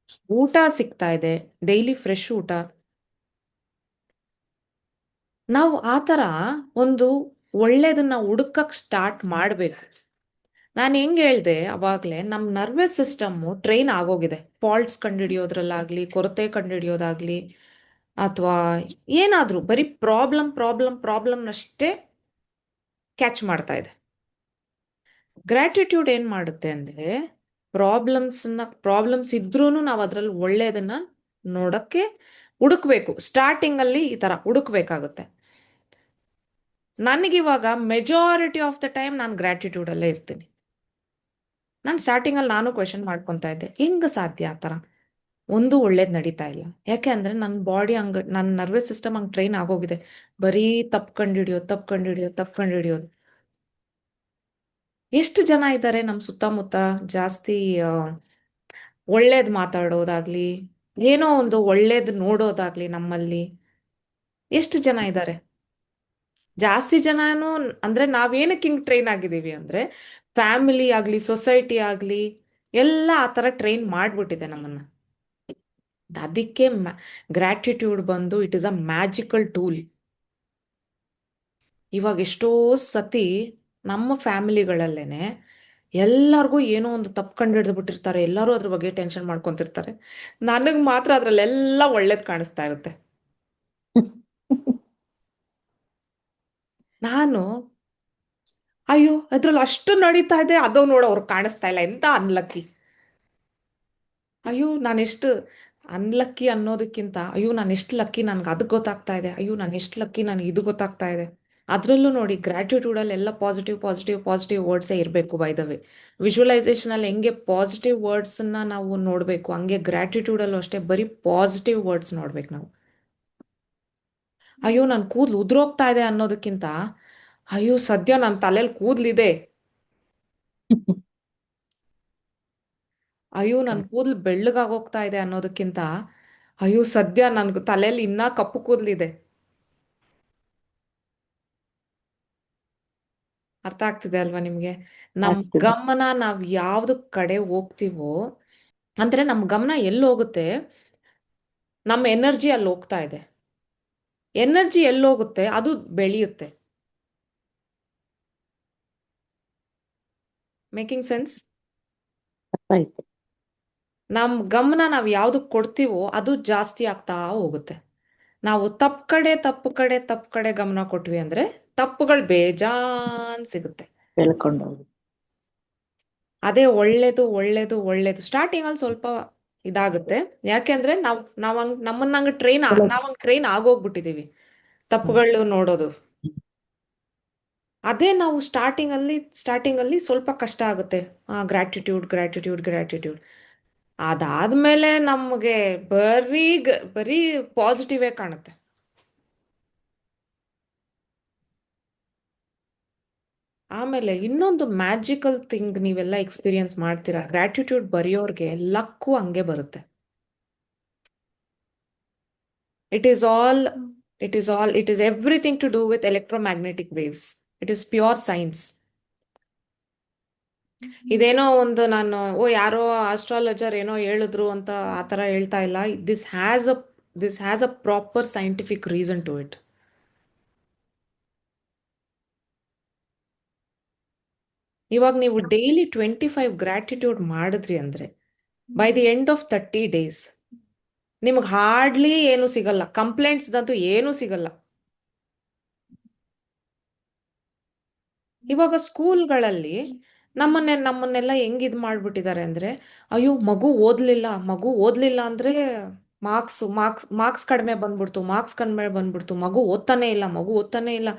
ಊಟ ಸಿಗ್ತಾ ಇದೆ, ಡೈಲಿ ಫ್ರೆಶ್ ಊಟ. ನಾವು ಆ ಥರ ಒಂದು ಒಳ್ಳೇದನ್ನ ಹುಡುಕಕ್ ಸ್ಟಾರ್ಟ್ ಮಾಡಬೇಕು. ನಾನು ಹೆಂಗ್ ಹೇಳ್ದೆ ಅವಾಗ್ಲೇ, ನಮ್ಮ ನರ್ವಸ್ ಸಿಸ್ಟಮ್ಮು ಟ್ರೈನ್ ಆಗೋಗಿದೆ ಫಾಲ್ಟ್ಸ್ ಕಂಡುಹಿಡಿಯೋದ್ರಲ್ಲಾಗ್ಲಿ, ಕೊರತೆ ಕಂಡುಹಿಡಿಯೋದಾಗ್ಲಿ, ಅಥವಾ ಏನಾದ್ರೂ ಬರೀ ಪ್ರಾಬ್ಲಮ್ನಷ್ಟೇ ಕ್ಯಾಚ್ ಮಾಡ್ತಾ ಇದೆ. ಗ್ರ್ಯಾಟಿಟ್ಯೂಡ್ ಏನ್ ಮಾಡುತ್ತೆ ಅಂದ್ರೆ, ಪ್ರಾಬ್ಲಮ್ಸ್ ಇದ್ರೂ ನಾವು ಅದ್ರಲ್ಲಿ ಒಳ್ಳೇದನ್ನ ನೋಡಕ್ಕೆ ಹುಡುಕ್ಬೇಕು. ಸ್ಟಾರ್ಟಿಂಗ್ ಅಲ್ಲಿ ಈ ತರ ಹುಡುಕ್ಬೇಕಾಗುತ್ತೆ. ನನಗಿವಾಗ ಮೆಜಾರಿಟಿ ಆಫ್ ದ ಟೈಮ್ ನಾನು ಗ್ರ್ಯಾಟಿಟ್ಯೂಡ್ ಅಲ್ಲೇ ಇರ್ತೀನಿ. ನಾನು ಸ್ಟಾರ್ಟಿಂಗ್ ಅಲ್ಲಿ ನಾನು ಕ್ವೆಶನ್ ಮಾಡ್ಕೊತಾ ಇದ್ದೆ, ಹೆಂಗ ಸಾಧ್ಯ ಆ ಥರ ಒಂದು ಒಳ್ಳೇದು ನಡೀತಾ ಇಲ್ಲ? ಯಾಕೆ ಅಂದ್ರೆ ನನ್ನ ಬಾಡಿ ನನ್ನ ನರ್ವಸ್ ಸಿಸ್ಟಮ್ ಹಂಗೆ ಟ್ರೈನ್ ಆಗೋಗಿದೆ, ಬರೀ ತಪ್ಪು ಕಂಡುಹಿಡಿಯೋದು. ಎಷ್ಟು ಜನ ಇದ್ದಾರೆ ನಮ್ಮ ಸುತ್ತಮುತ್ತ ಜಾಸ್ತಿ ಒಳ್ಳೇದ್ ಮಾತಾಡೋದಾಗ್ಲಿ, ಏನೋ ಒಂದು ಒಳ್ಳೇದ್ ನೋಡೋದಾಗ್ಲಿ ನಮ್ಮಲ್ಲಿ ಎಷ್ಟು ಜನ ಇದ್ದಾರೆ? ಜಾಸ್ತಿ ಜನನು ಅಂದ್ರೆ ನಾವೇನಕ್ಕೆ ಹಿಂಗ್ ಟ್ರೈನ್ ಆಗಿದ್ದೀವಿ ಅಂದ್ರೆ, ಫ್ಯಾಮಿಲಿ ಆಗ್ಲಿ, ಸೊಸೈಟಿ ಆಗ್ಲಿ, ಎಲ್ಲ ಆ ಥರ ಟ್ರೈನ್ ಮಾಡ್ಬಿಟ್ಟಿದೆ ನಮ್ಮನ್ನ. ಅದಕ್ಕೆ ಗ್ರ್ಯಾಟಿಟ್ಯೂಡ್ ಬಂದು it is a magical tool. ಇವಾಗ ಎಷ್ಟೋ ಸತಿ ನಮ್ಮ ಫ್ಯಾಮಿಲಿಗಳಲ್ಲೇನೆ ಎಲ್ಲರಿಗೂ ಏನೋ ಒಂದು ತಪ್ಪು ಕಂಡು ಹಿಡಿದು ಬಿಟ್ಟಿರ್ತಾರೆ, ಎಲ್ಲರೂ ಅದ್ರ ಬಗ್ಗೆ ಟೆನ್ಷನ್ ಮಾಡ್ಕೊಂತಿರ್ತಾರೆ. ನನಗ್ ಮಾತ್ರ ಅದ್ರಲ್ಲೆಲ್ಲ ಒಳ್ಳೇದ್ ಕಾಣಿಸ್ತಾ ಇರುತ್ತೆ. ನಾನು ಅಯ್ಯೋ ಅದ್ರಲ್ಲಿ ಅಷ್ಟು ನಡೀತಾ ಇದೆ, ಅದು ನೋಡು ಅವ್ರು ಕಾಣಿಸ್ತಾ ಇಲ್ಲ, ಎಂತ ಅನ್ಲಕ್ಕಿ, ಅಯ್ಯೋ ನಾನೆಷ್ಟು ಅನ್ಲಕ್ಕಿ ಅನ್ನೋದಕ್ಕಿಂತ ಅಯ್ಯೋ ನಾನು ಎಷ್ಟು ಲಕ್ಕಿ, ನನ್ಗೆ ಅದು ಗೊತ್ತಾಗ್ತಾ ಇದೆ, ಅಯ್ಯೋ ನಾನು ಎಷ್ಟು ಲಕ್ಕಿ, ನನಗೆ ಇದು ಗೊತ್ತಾಗ್ತಾ ಇದೆ. ಅದರಲ್ಲೂ ನೋಡಿ ಗ್ರ್ಯಾಟಿಟ್ಯೂಡಲ್ಲಿ ಎಲ್ಲ ಪಾಸಿಟಿವ್ ವರ್ಡ್ಸೇ ಇರಬೇಕು. ಬೈ ದ ವೇ, ವಿಜುವಲೈಸೇಷನಲ್ಲಿ ಹೆಂಗೆ ಪಾಸಿಟಿವ್ ವರ್ಡ್ಸನ್ನ ನಾವು ನೋಡಬೇಕು, ಹಂಗೆ ಗ್ರ್ಯಾಟಿಟ್ಯೂಡಲ್ಲೂ ಅಷ್ಟೇ ಬರೀ ಪಾಸಿಟಿವ್ ವರ್ಡ್ಸ್ ನೋಡ್ಬೇಕು ನಾವು. ಅಯ್ಯೋ ನನ್ನ ಕೂದಲು ಉದುರೋಗ್ತಾ ಇದೆ ಅನ್ನೋದಕ್ಕಿಂತ ಅಯ್ಯೋ ಸದ್ಯ ನನ್ನ ತಲೆಯಲ್ಲಿ ಕೂದಲಿದೆ, ಅಯ್ಯೋ ನನ್ನ ಕೂದಲು ಬೆಳ್ಳಗಾಗೋಗ್ತಾ ಇದೆ ಅನ್ನೋದಕ್ಕಿಂತ ಅಯ್ಯೋ ಸದ್ಯ ನನ್ಗೆ ತಲೆಯಲ್ಲಿ ಇನ್ನೂ ಕಪ್ಪು ಕೂದಲಿದೆ. ಅರ್ಥ ಆಗ್ತಿದೆ ಅಲ್ವಾ ನಿಮ್ಗೆ? ನಮ್ ಆಗ್ತಿದೆ. ಗಮನ ನಾವ್ ಯಾವ್ದು ಕಡೆ ಹೋಗ್ತೀವೋ, ಅಂದ್ರೆ ನಮ್ ಗಮನ ಎಲ್ಲಿ ಹೋಗುತ್ತೆ, ನಮ್ಮ ಎನರ್ಜಿ ಅಲ್ಲಿ ಹೋಗ್ತಾ ಇದೆ. ಎನರ್ಜಿ ಎಲ್ಲಿ ಹೋಗುತ್ತೆ ಅದು ಬೆಳೆಯುತ್ತೆ. Making sense? ಆಯ್ತು. ನಮ್ ಗಮನ ನಾವ್ ಯಾವ್ದಕ್ ಕೊಡ್ತೀವೋ ಅದು ಜಾಸ್ತಿ ಆಗ್ತಾ ಹೋಗುತ್ತೆ. ನಾವು ತಪ್ಪು ಕಡೆ ಗಮನ ಕೊಟ್ವಿ ಅಂದ್ರೆ ತಪ್ಪುಗಳು ಬೇಜಾನ್ ಸಿಗುತ್ತೆ. ಬೆಳ್ಕೊಂಡು ಹೋಗುದು. ಅದೇ ಒಳ್ಳೇದು ಸ್ಟಾರ್ಟಿಂಗ್ ಅಲ್ಲಿ ಸ್ವಲ್ಪ ಇದಾಗುತ್ತೆ. ಯಾಕೆಂದ್ರೆ ನಮ್ಮನ್ನಂಗ ನಾವಂಗ್ ಟ್ರೈನ್ ಆಗೋಗ್ಬಿಟ್ಟಿದೀವಿ ತಪ್ಪುಗಳು ನೋಡೋದು. ಅದೇ ನಾವು ಸ್ಟಾರ್ಟಿಂಗ್ ಅಲ್ಲಿ ಸ್ವಲ್ಪ ಕಷ್ಟ ಆಗುತ್ತೆ. ಗ್ರ್ಯಾಟಿಟ್ಯೂಡ್ ಅದಾದ್ಮೇಲೆ ನಮ್ಗೆ ಬರೀ ಪಾಸಿಟಿವೇ ಕಾಣುತ್ತೆ. ಆಮೇಲೆ ಇನ್ನೊಂದು ಮ್ಯಾಜಿಕಲ್ ಥಿಂಗ್ ನೀವೆಲ್ಲ ಎಕ್ಸ್ಪೀರಿಯನ್ಸ್ ಮಾಡ್ತೀರಾ, ಗ್ರ್ಯಾಟಿಟ್ಯೂಡ್ ಬರೆಯೋರ್ಗೆ ಲಕ್ಕು ಹಂಗೆ ಬರುತ್ತೆ. It is it is everything to do with electromagnetic waves. It is pure science. ಇದೇನೋ ಒಂದು ನಾನು ಯಾರೋ ಆಸ್ಟ್ರಾಲಜರ್ ಏನೋ ಹೇಳಿದ್ರು ಅಂತ ಆ ಥರ ಹೇಳ್ತಾ ಇಲ್ಲ. This has a proper scientific reason to it. ಇವಾಗ ನೀವು ಡೈಲಿ 25 ಗ್ರಾಟಿಟ್ಯೂಡ್ ಮಾಡಿದ್ರಿ ಅಂದ್ರೆ by the end of 30 days ನಿಮ್ಗೆ ಹಾರ್ಡ್ಲಿ ಏನು ಸಿಗಲ್ಲ, ಕಂಪ್ಲೇಂಟ್ಸ್ದಂತೂ ಏನೂ ಸಿಗಲ್ಲ. ಇವಾಗ ಸ್ಕೂಲ್ಗಳಲ್ಲಿ ನಮ್ಮನ್ನೆಲ್ಲ ಹೆಂಗ್ ಇದ್ ಮಾಡ್ಬಿಟ್ಟಿದ್ದಾರೆ ಅಂದ್ರೆ, ಅಯ್ಯೋ ಮಗು ಓದ್ಲಿಲ್ಲ ಅಂದ್ರೆ ಮಾರ್ಕ್ಸ್ ಕಡಿಮೆ ಬಂದ್ಬಿಡ್ತು, ಮಗು ಓದ್ತಾನೆ ಇಲ್ಲ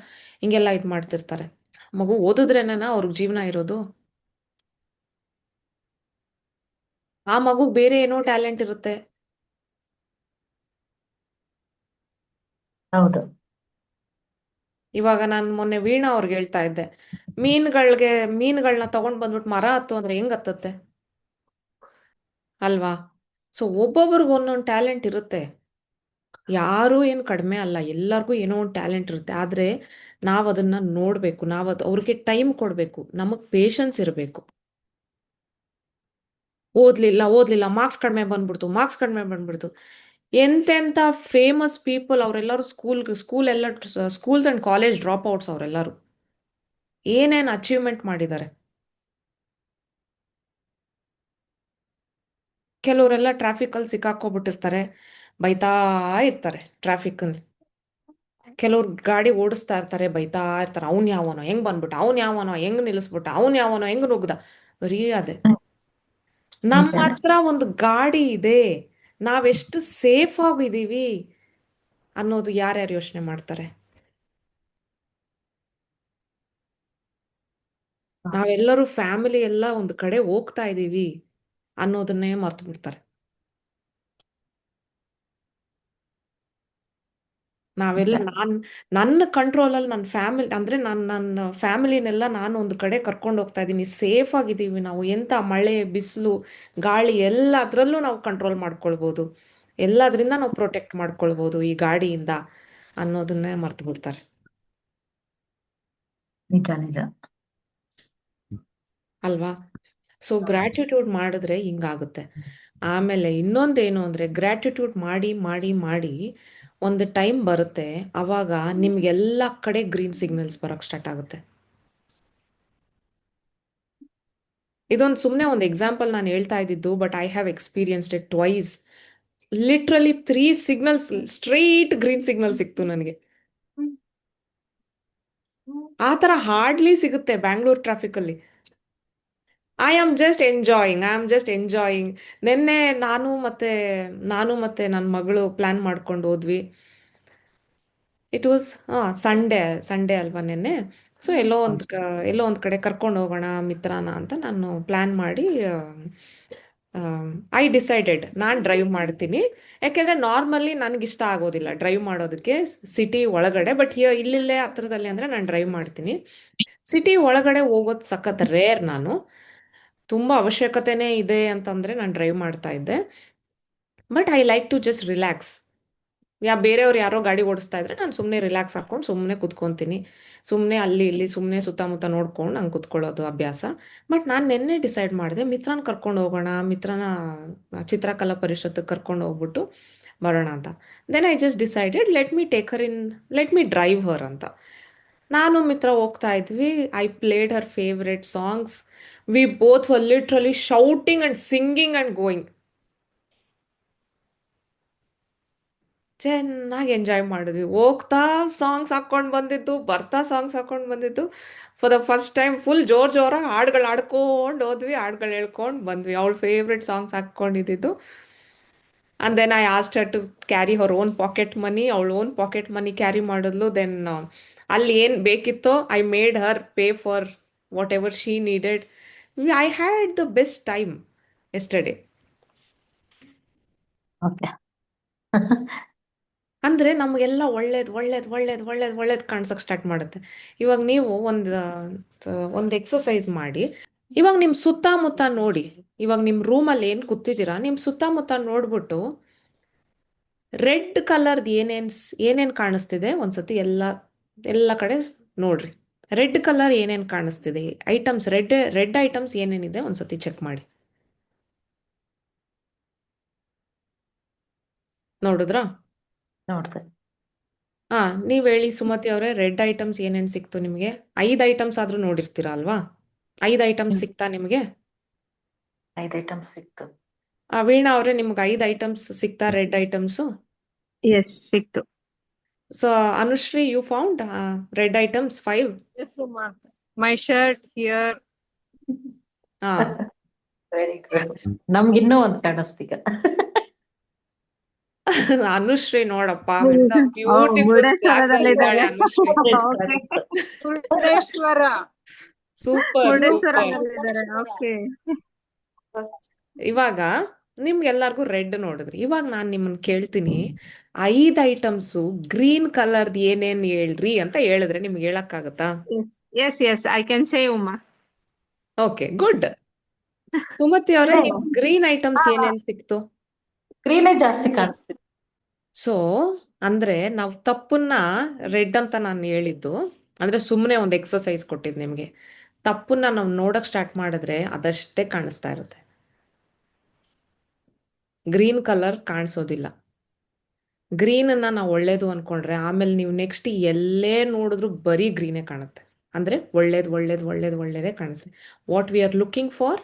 ಹಿಂಗೆಲ್ಲ ಇದ್ ಮಾಡ್ತಿರ್ತಾರೆ. ಮಗು ಓದಿದ್ರೇನ ಅವ್ರಿಗೆ ಜೀವನ ಇರೋದು? ಆ ಮಗು ಬೇರೆ ಏನೋ ಟ್ಯಾಲೆಂಟ್ ಇರುತ್ತೆ. ಹೌದು. ಇವಾಗ ನಾನು ಮೊನ್ನೆ ವೀಣಾ ಅವ್ರಿಗೆ ಹೇಳ್ತಾ ಇದ್ದೆ, ಮೀನುಗಳನ್ನ ತಗೊಂಡ್ ಬಂದ್ಬಿಟ್ಟು ಮರ ಹತ್ತು ಅಂದ್ರೆ ಹೆಂಗ್ ಹತ್ತತ್ತೆ ಅಲ್ವಾ? ಸೊ ಒಬ್ಬೊಬ್ರಿಗೆ ಒಂದೊಂದು ಟ್ಯಾಲೆಂಟ್ ಇರುತ್ತೆ. ಯಾರೂ ಏನು ಕಡಿಮೆ ಅಲ್ಲ, ಎಲ್ಲರಿಗೂ ಏನೋ ಒಂದು ಟ್ಯಾಲೆಂಟ್ ಇರುತ್ತೆ. ಆದ್ರೆ ನಾವ್ ಅದನ್ನ ನೋಡ್ಬೇಕು, ಅವ್ರಿಗೆ ಟೈಮ್ ಕೊಡ್ಬೇಕು, ನಮಗ್ ಪೇಶನ್ಸ್ ಇರಬೇಕು. ಓದ್ಲಿಲ್ಲ ಮಾರ್ಕ್ಸ್ ಕಡಿಮೆ ಬಂದ್ಬಿಡ್ತು. ಎಂತೆಂಥ ಫೇಮಸ್ ಪೀಪಲ್ ಅವರೆಲ್ಲರೂ schools and college drop outs ಅವರೆಲ್ಲರೂ ಏನೇನ್ ಅಚೀವ್ಮೆಂಟ್ ಮಾಡಿದ್ದಾರೆ. ಕೆಲವರೆಲ್ಲ ಟ್ರಾಫಿಕ್ ಅಲ್ಲಿ ಸಿಕ್ಕಾಕೋಬಿಟ್ಟಿರ್ತಾರೆ, ಬೈತಾ ಇರ್ತಾರೆ ಟ್ರಾಫಿಕ್ ಅಲ್ಲಿ. ಕೆಲವ್ರು ಗಾಡಿ ಓಡಿಸ್ತಾ ಇರ್ತಾರೆ, ಬೈತಾ ಇರ್ತಾರೆ, ಅವ್ನ್ ಯಾವನೋ ಹೆಂಗ್ ಬಂದ್ಬಿಟ್ಟ, ಅವ್ನ್ ಯಾವನೋ ಹೆಂಗ್ ನಿಲ್ಲಿಸ್ಬಿಟ್ಟ, ಅವ್ನ್ ಯಾವನೋ ಹೆಂಗ್ ನುಗ್ದ. ಬರೀ ಅದೇ. ನಮ್ಮ ನಿಜಾನೇ. ಹತ್ರ ಒಂದು ಗಾಡಿ ಇದೆ, ನಾವೆಷ್ಟು ಸೇಫ್ ಆಗಿದ್ದೀವಿ ಅನ್ನೋದು ಯಾರ್ಯಾರು ಯೋಚನೆ ಮಾಡ್ತಾರೆ? ನಾವೆಲ್ಲರೂ ಫ್ಯಾಮಿಲಿ ಎಲ್ಲ ಒಂದು ಕಡೆ ಹೋಗ್ತಾ ಇದೀವಿ ಅನ್ನೋದನ್ನೇ ಮರ್ತು ಬಿಡ್ತಾರೆ. ನಾವೆಲ್ಲ ನಿಜ. ನನ್ನ ಕಂಟ್ರೋಲಲ್ಲಿ ನನ್ನ ಫ್ಯಾಮಿಲಿನೆಲ್ಲ ನಾನು ಒಂದು ಕಡೆ ಕರ್ಕೊಂಡು ಹೋಗ್ತಾ ಇದ್ದೀನಿ, ಸೇಫ್ ಆಗಿದ್ದೀವಿ ನಾವು. ಎಂತ ಮಳೆ ಬಿಸಿಲು ಗಾಳಿ ಎಲ್ಲದರಲ್ಲೂ ನಾವು ಕಂಟ್ರೋಲ್ ಮಾಡ್ಕೊಳ್ಬೋದು, ಎಲ್ಲದರಿಂದ ನಾವು ಪ್ರೊಟೆಕ್ಟ್ ಮಾಡ್ಕೊಳ್ಬೋದು ಈ ಗಾಡಿಯಿಂದ ಅನ್ನೋದನ್ನೇ ಮರ್ತು ಬಿಡ್ತಾರೆ. ನಿಜ ನಿಜ. ಅಲ್ವಾ? ಸೊ ಗ್ರ್ಯಾಟಿಟ್ಯೂಡ್ ಮಾಡಿದ್ರೆ ಹಿಂಗಾಗುತ್ತೆ. ಆಮೇಲೆ ಇನ್ನೊಂದೇನು ಅಂದ್ರೆ, ಗ್ರ್ಯಾಟಿಟ್ಯೂಡ್ ಮಾಡಿ ಮಾಡಿ ಮಾಡಿ ಒಂದು ಟೈಮ್ ಬರುತ್ತೆ, ಅವಾಗ ನಿಮ್ಗೆಲ್ಲ ಕಡೆ ಗ್ರೀನ್ ಸಿಗ್ನಲ್ಸ್ ಬರಕ್ ಸ್ಟಾರ್ಟ್ ಆಗುತ್ತೆ. ಇದೊಂದು ಸುಮ್ಮನೆ ಒಂದು ಎಕ್ಸಾಂಪಲ್ ನಾನು ಹೇಳ್ತಾ ಇದ್ದಿದ್ದು, but I have experienced it twice. Literally 3 signals straight green signal ಸಿಕ್ತು ನನಗೆ. ಆ ಥರ ಹಾರ್ಡ್ಲಿ ಸಿಗುತ್ತೆ ಬ್ಯಾಂಗ್ಳೂರ್ ಟ್ರಾಫಿಕ್ ಅಲ್ಲಿ. I am just enjoying. ನಿನ್ನೆ ನಾನು ಮತ್ತೆ ನನ್ನ ಮಗಳು ಪ್ಲಾನ್ ಮಾಡ್ಕೊಂಡು ಹೋದ್ವಿ. ಇಟ್ ವಾಸ್ ಸಂಡೇ ಅಲ್ವಾ ನಿನ್ನೆ. ಸೊ ಎಲ್ಲೋ ಒಂದು ಕಡೆ ಕರ್ಕೊಂಡು ಹೋಗೋಣ ಮಿತ್ರಾನ ಅಂತ ನಾನು ಪ್ಲಾನ್ ಮಾಡಿ, ಐ ಡಿಸೈಡೆಡ್ ನಾನು ಡ್ರೈವ್ ಮಾಡ್ತೀನಿ. ಯಾಕೆಂದ್ರೆ ನಾರ್ಮಲಿ ನನಗಿಷ್ಟ ಆಗೋದಿಲ್ಲ ಡ್ರೈವ್ ಮಾಡೋದಕ್ಕೆ ಸಿಟಿ ಒಳಗಡೆ, ಬಟ್ ಇಲ್ಲಿಲ್ಲೇ ಹತ್ರದಲ್ಲಿ ಅಂದ್ರೆ ನಾನು ಡ್ರೈವ್ ಮಾಡ್ತೀನಿ. ಸಿಟಿ ಒಳಗಡೆ ಹೋಗೋದು ಸಖತ್ ರೇರ್. ನಾನು ತುಂಬಾ ಅವಶ್ಯಕತೆನೇ ಇದೆ ಅಂತಂದ್ರೆ ನಾನು ಡ್ರೈವ್ ಮಾಡ್ತಾ ಇದ್ದೆ. But I like to just relax. ಬೇರೆಯವ್ರು ಯಾರೋ ಗಾಡಿ ಓಡಿಸ್ತಾ ಇದ್ರೆ ನಾನು ಸುಮ್ಮನೆ ರಿಲ್ಯಾಕ್ಸ್ ಹಾಕೊಂಡು ಸುಮ್ಮನೆ ಕುತ್ಕೊಂತೀನಿ, ಸುಮ್ಮನೆ ಅಲ್ಲಿ ಇಲ್ಲಿ ಸುಮ್ಮನೆ ಸುತ್ತಮುತ್ತ ನೋಡ್ಕೊಂಡು ನಂಗೆ ಕುತ್ಕೊಳ್ಳೋದು ಅಭ್ಯಾಸ. ಬಟ್ ನಾನು ನಿನ್ನೆ ಡಿಸೈಡ್ ಮಾಡಿದೆ, ಮಿತ್ರನ ಚಿತ್ರಕಲಾ ಪರಿಷತ್ತಿಗೆ ಕರ್ಕೊಂಡು ಹೋಗ್ಬಿಟ್ಟು ಬರೋಣ ಅಂತ. Then I just decided let me drive her ಅಂತ. ನಾನು ಮಿತ್ರ ಹೋಗ್ತಾ ಇದ್ವಿ. I played her favourite songs. We both were literally shouting and singing and going. ಚೆನ್ನಾಗಿ ಎಂಜಾಯ್ ಮಾಡಿದ್ವಿ. ಹೋಗ್ತಾ ಸಾಂಗ್ಸ್ ಹಾಕ್ಕೊಂಡು ಬಂದಿದ್ದು, ಬರ್ತಾ ಸಾಂಗ್ಸ್ ಹಾಕ್ಕೊಂಡು ಬಂದಿದ್ದು. For the first time full ಜೋರಾಗಿ ಹಾಡುಗಳು ಆಡ್ಕೊಂಡು ಹೋದ್ವಿ, ಹಾಡುಗಳು ಹೇಳ್ಕೊಂಡು ಬಂದ್ವಿ. ಅವಳ ಫೇವ್ರೆಟ್ ಸಾಂಗ್ಸ್ ಹಾಕ್ಕೊಂಡಿದ್ದು. And then I asked her to carry her own pocket money. ಅವಳು ಓನ್ ಪಾಕೆಟ್ ಮನಿ ಕ್ಯಾರಿ ಮಾಡಿದ್ಲು. ದೆನ್ ಅಲ್ಲಿ ಏನು ಬೇಕಿತ್ತೋ I made her pay for whatever she needed. I had the best time yesterday. Okay. ಅಂದ್ರೆ ನಮಗೆಲ್ಲ ಒಳ್ಳೇದು ಕಾಣಿಸಕ್ start ಮಾಡುತ್ತೆ. ಇವಾಗ ನೀವು ಒಂದು ಎಕ್ಸಸೈಸ್ ಮಾಡಿ. ಇವಾಗ ನಿಮ್ ಸುತ್ತಮುತ್ತ ನೋಡಿ. ಇವಾಗ ನಿಮ್ ರೂಮಲ್ಲಿ ಏನ್ ಕೂತಿದ್ದೀರಾ, ನಿಮ್ ಸುತ್ತಮುತ್ತ ನೋಡ್ಬಿಟ್ಟು ರೆಡ್ ಕಲರ್ದು ಏನೇನ್ ಕಾಣಿಸ್ತಿದೆ ಒಂದ್ಸತಿ ಎಲ್ಲ ಕಡೆ ನೋಡ್ರಿ. ರೆಡ್ ಕಲರ್ ಏನೇನು ಕಾಣಿಸ್ತಿದೆ ಐಟಮ್ಸ್, ರೆಡ್ ಐಟಮ್ಸ್ ಏನೇನಿದೆ ಒಂದ್ಸತಿ ಚೆಕ್ ಮಾಡಿ. ನೋಡಿದ್ರಾ? ನೋಡ್ದೆ. ನೀವ್ ಹೇಳಿ ಸುಮತಿ ಅವರೇ, ರೆಡ್ ಐಟಮ್ಸ್ ಏನೇನ್ ಸಿಕ್ತು ನಿಮ್ಗೆ? 5 ಐಟಮ್ಸ್ ಆದ್ರೂ ನೋಡಿರ್ತೀರಾ ಅಲ್ವಾ? 5 ಐಟಮ್ಸ್ ಸಿಕ್ತಾ ನಿಮ್ಗೆ? 5 ಐಟಮ್ಸ್ ಸಿಕ್ತು. ವೀಣಾ ಅವರೇ, ನಿಮ್ಗೆ 5 ಐಟಮ್ಸ್ ಸಿಕ್ತಾ ರೆಡ್ ಐಟಮ್ಸ್? ಎಸ್ ಸಿಕ್ತು. So Anushree, you found red items 5? Yes, Uma. My shirt here. ಹಾ ವೆರಿ ಗುಡ್. ನಮ್ಗಿನ್ನೂ ಒಂದ್ ಕಾಣಿಸ್ತೀಗ. ಅನುಶ್ರೀ ನೋಡಪ್ಪ, ಓ, ಬ್ಯೂಟಿಫುಲ್ ಜಾಗದಲ್ಲಿ ಇದ್ದಾಳೆ ಮುರುಡೇಶ್ವರದಲ್ಲಿದ್ದಾರೆ. ಅನುಶ್ರೀ. Okay, Murdeshwara. ಸೂಪರ್ ಮುರುಡೇಶ್ವರದಲ್ಲಿದ್ದಾರೆ. ಓಕೆ. ಇವಾಗ ನಿಮ್ಗೆಲ್ಲರಿಗೂ ರೆಡ್ ನೋಡಿದ್ರಿ. ಇವಾಗ ನಾನು ನಿಮ್ಮನ್ನ ಕೇಳ್ತೀನಿ, 5 ಐಟಮ್ಸು ಗ್ರೀನ್ ಕಲರ್ದ್ ಏನೇನ್ ಹೇಳ್ರಿ ಅಂತ ಹೇಳಿದ್ರೆ ನಿಮ್ಗೆ ಹೇಳಕ್ಕಾಗತ್ತಾ? Yes I can say Uma. Okay, good. Sumathi ಅವರೇ, ನಿಮ್ ಗ್ರೀನ್ ಐಟಮ್ಸ್ ಏನೇನ್ ಸಿಕ್ತು? ಗ್ರೀನೇ ಜಾಸ್ತಿ ಕಾಣಿಸ್ತಿದೆ. ಸೊ ಅಂದ್ರೆ ನಾವು ತಪ್ಪನ್ನ ರೆಡ್ ಅಂತ ನಾನು ಹೇಳಿದ್ದು, ಅಂದ್ರೆ ಸುಮ್ಮನೆ ಒಂದು ಎಕ್ಸಸೈಸ್ ಕೊಟ್ಟಿದ್ದು ನಿಮ್ಗೆ. ತಪ್ಪನ್ನ ನಾವು ನೋಡಕ್ ಸ್ಟಾರ್ಟ್ ಮಾಡಿದ್ರೆ ಅದಷ್ಟೇ ಕಾಣಿಸ್ತಾ ಇರುತ್ತೆ, ಗ್ರೀನ್ ಕಲರ್ ಕಾಣಿಸೋದಿಲ್ಲ. ಗ್ರೀನನ್ನ ನಾವು ಒಳ್ಳೇದು ಅನ್ಕೊಂಡ್ರೆ ಆಮೇಲೆ ನೀವು ನೆಕ್ಸ್ಟ್ ಎಲ್ಲೇ ನೋಡಿದ್ರು ಬರೀ ಗ್ರೀನೇ ಕಾಣುತ್ತೆ. ಅಂದ್ರೆ ಒಳ್ಳೇದೇ ಕಾಣಿಸುತ್ತೆ. What we are looking for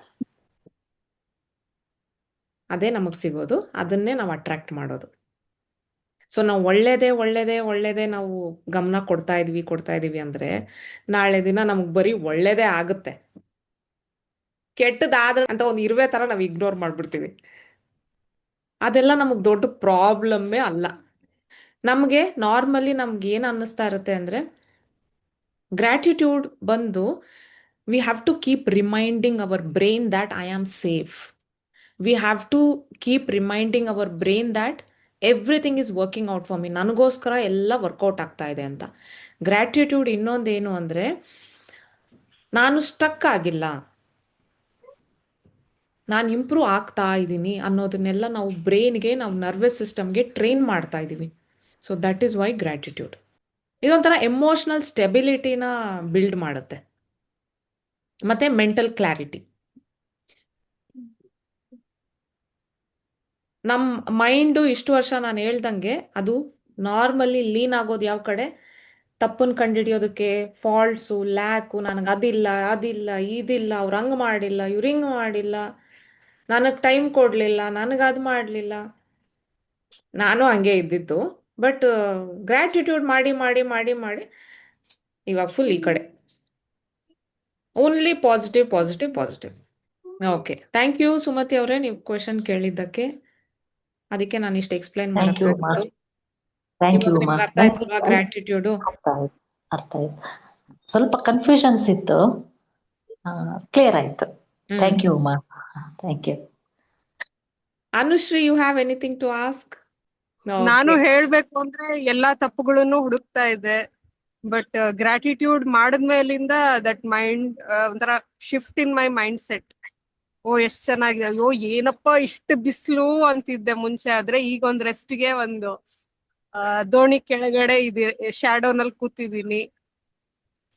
ಅದೇ ನಮಗೆ ಸಿಗೋದು, ಅದನ್ನೇ ನಾವು ಅಟ್ರಾಕ್ಟ್ ಮಾಡೋದು. ಸೊ ನಾವು ಒಳ್ಳೇದೇ ನಾವು ಗಮನ ಕೊಡ್ತಾ ಇದೀವಿ ಅಂದ್ರೆ ನಾಳೆ ದಿನ ನಮಗೆ ಬರೀ ಒಳ್ಳೇದೇ ಆಗುತ್ತೆ. ಕೆಟ್ಟದಾದ್ರೆ ಅಂತ ಒಂದು ಇರುವೆ ತರ ನಾವು ಇಗ್ನೋರ್ ಮಾಡ್ಬಿಡ್ತೀವಿ. ಅದೆಲ್ಲ ನಮಗೆ ದೊಡ್ಡ ಪ್ರಾಬ್ಲಮ್ಮೇ ಅಲ್ಲ. ನಮಗೆ ನಾರ್ಮಲಿ ನಮ್ಗೆ ಏನು ಅನ್ನಿಸ್ತಾ ಇರುತ್ತೆ ಅಂದ್ರೆ, ಗ್ರ್ಯಾಟಿಟ್ಯೂಡ್ ಬಂದು we have to keep reminding our brain that I am safe. We have to keep reminding our brain that everything is working out for me, ನನಗೋಸ್ಕರ ಎಲ್ಲ ವರ್ಕೌಟ್ ಆಗ್ತಾ ಇದೆ ಅಂತ. ಗ್ರ್ಯಾಟಿಟ್ಯೂಡ್ ಇನ್ನೊಂದೇನು ಅಂದರೆ, ನಾನು ಸ್ಟಕ್ ಆಗಿಲ್ಲ, ನಾನು ಇಂಪ್ರೂವ್ ಆಗ್ತಾ ಇದ್ದೀನಿ ಅನ್ನೋದನ್ನೆಲ್ಲ ನಾವು ಬ್ರೈನ್ಗೆ, ನಾವು ನರ್ವಸ್ ಸಿಸ್ಟಮ್ಗೆ ಟ್ರೈನ್ ಮಾಡ್ತಾ ಇದ್ದೀವಿ. So that is why gratitude. ಇದೊಂಥರ ಎಮೋಷನಲ್ ಸ್ಟೆಬಿಲಿಟಿನ ಬಿಲ್ಡ್ ಮಾಡುತ್ತೆ, ಮತ್ತೆ ಮೆಂಟಲ್ ಕ್ಲಾರಿಟಿ. ನಮ್ಮ ಮೈಂಡು ಇಷ್ಟು ವರ್ಷ ನಾನು ಹೇಳ್ದಂಗೆ ಅದು ನಾರ್ಮಲಿ ಲೀನ್ ಆಗೋದು ಯಾವ ಕಡೆ? ತಪ್ಪನ್ನು ಕಂಡುಹಿಡಿಯೋದಕ್ಕೆ, ಫಾಲ್ಟ್ಸು, ಲ್ಯಾಕು, ನನಗೆ ಅದಿಲ್ಲ ಇದಿಲ್ಲ, ಅವ್ರು ಹಂಗೆ ಮಾಡಿಲ್ಲ, ಇವ್ರು ಹಿಂಗೆ ಮಾಡಿಲ್ಲ, ನನಗೆ ಟೈಮ್ ಕೊಡಲಿಲ್ಲ, ನನಗೆ ಅದು ಮಾಡಲಿಲ್ಲ. ನಾನು ಹಂಗೆ ಇದ್ದಿತ್ತು. ಬಟ್ ಗ್ರ್ಯಾಟಿಟ್ಯೂಡ್ ಮಾಡಿ ಇವಾಗ ಫುಲ್ ಈ ಕಡೆ only positive. Okay, thank you Sumathi ಅವರೇ, ನೀವು ಕ್ವೆಶನ್ ಕೇಳಿದ್ದಕ್ಕೆ. ಅದಕ್ಕೆ ನಾನು ಇಷ್ಟು ಎಕ್ಸ್ಪ್ಲೈನ್ ಥ್ಯಾಂಕ್ ಯು ಮಾಡಬೇಕಾಗಿತ್ತು. ಥ್ಯಾಂಕ್ ಯು ಇವಾಗ ನಿಮ್ಗೆ ಅರ್ಥ ಆಯ್ತಲ್ವಾ ಗ್ರ್ಯಾಟಿಟ್ಯೂಡು? ಅರ್ಥ ಆಯ್ತು. ಸ್ವಲ್ಪ ಕನ್ಫ್ಯೂಷನ್ಸ್ ಇತ್ತು, ಕ್ಲಿಯರ್ ಆಯ್ತು. Thank you Uma, thank you. Anushree, you have anything to ask? ನಾನು ಹೇಳ್ಬೇಕು ಅಂದ್ರೆ ಎಲ್ಲಾ ತಪ್ಪುಗಳನ್ನು ಹುಡುಕ್ತಾ ಇದೆ. ಬಟ್ ಗ್ರಾಟಿಟ್ಯೂಡ್ ಮಾಡಿದ್ಮೇಲಿಂದ ದಟ್ ಮೈಂಡ್ ಒಂಥರ shift in my mindset. ಎಷ್ಟ್ ಚೆನ್ನಾಗಿದೆ, ಅಯ್ಯೋ ಏನಪ್ಪಾ ಇಷ್ಟು ಬಿಸಿಲು ಅಂತಿದ್ದೆ ಮುಂಚೆ, ಆದ್ರೆ ಈಗ ಒಂದ್ ರೆಸ್ಟ್ಗೆ ಒಂದು ದೋಣಿ ಕೆಳಗಡೆ ಇದೆ ಶ್ಯಾಡೋನಲ್ಲಿ ಕೂತಿದೀನಿ.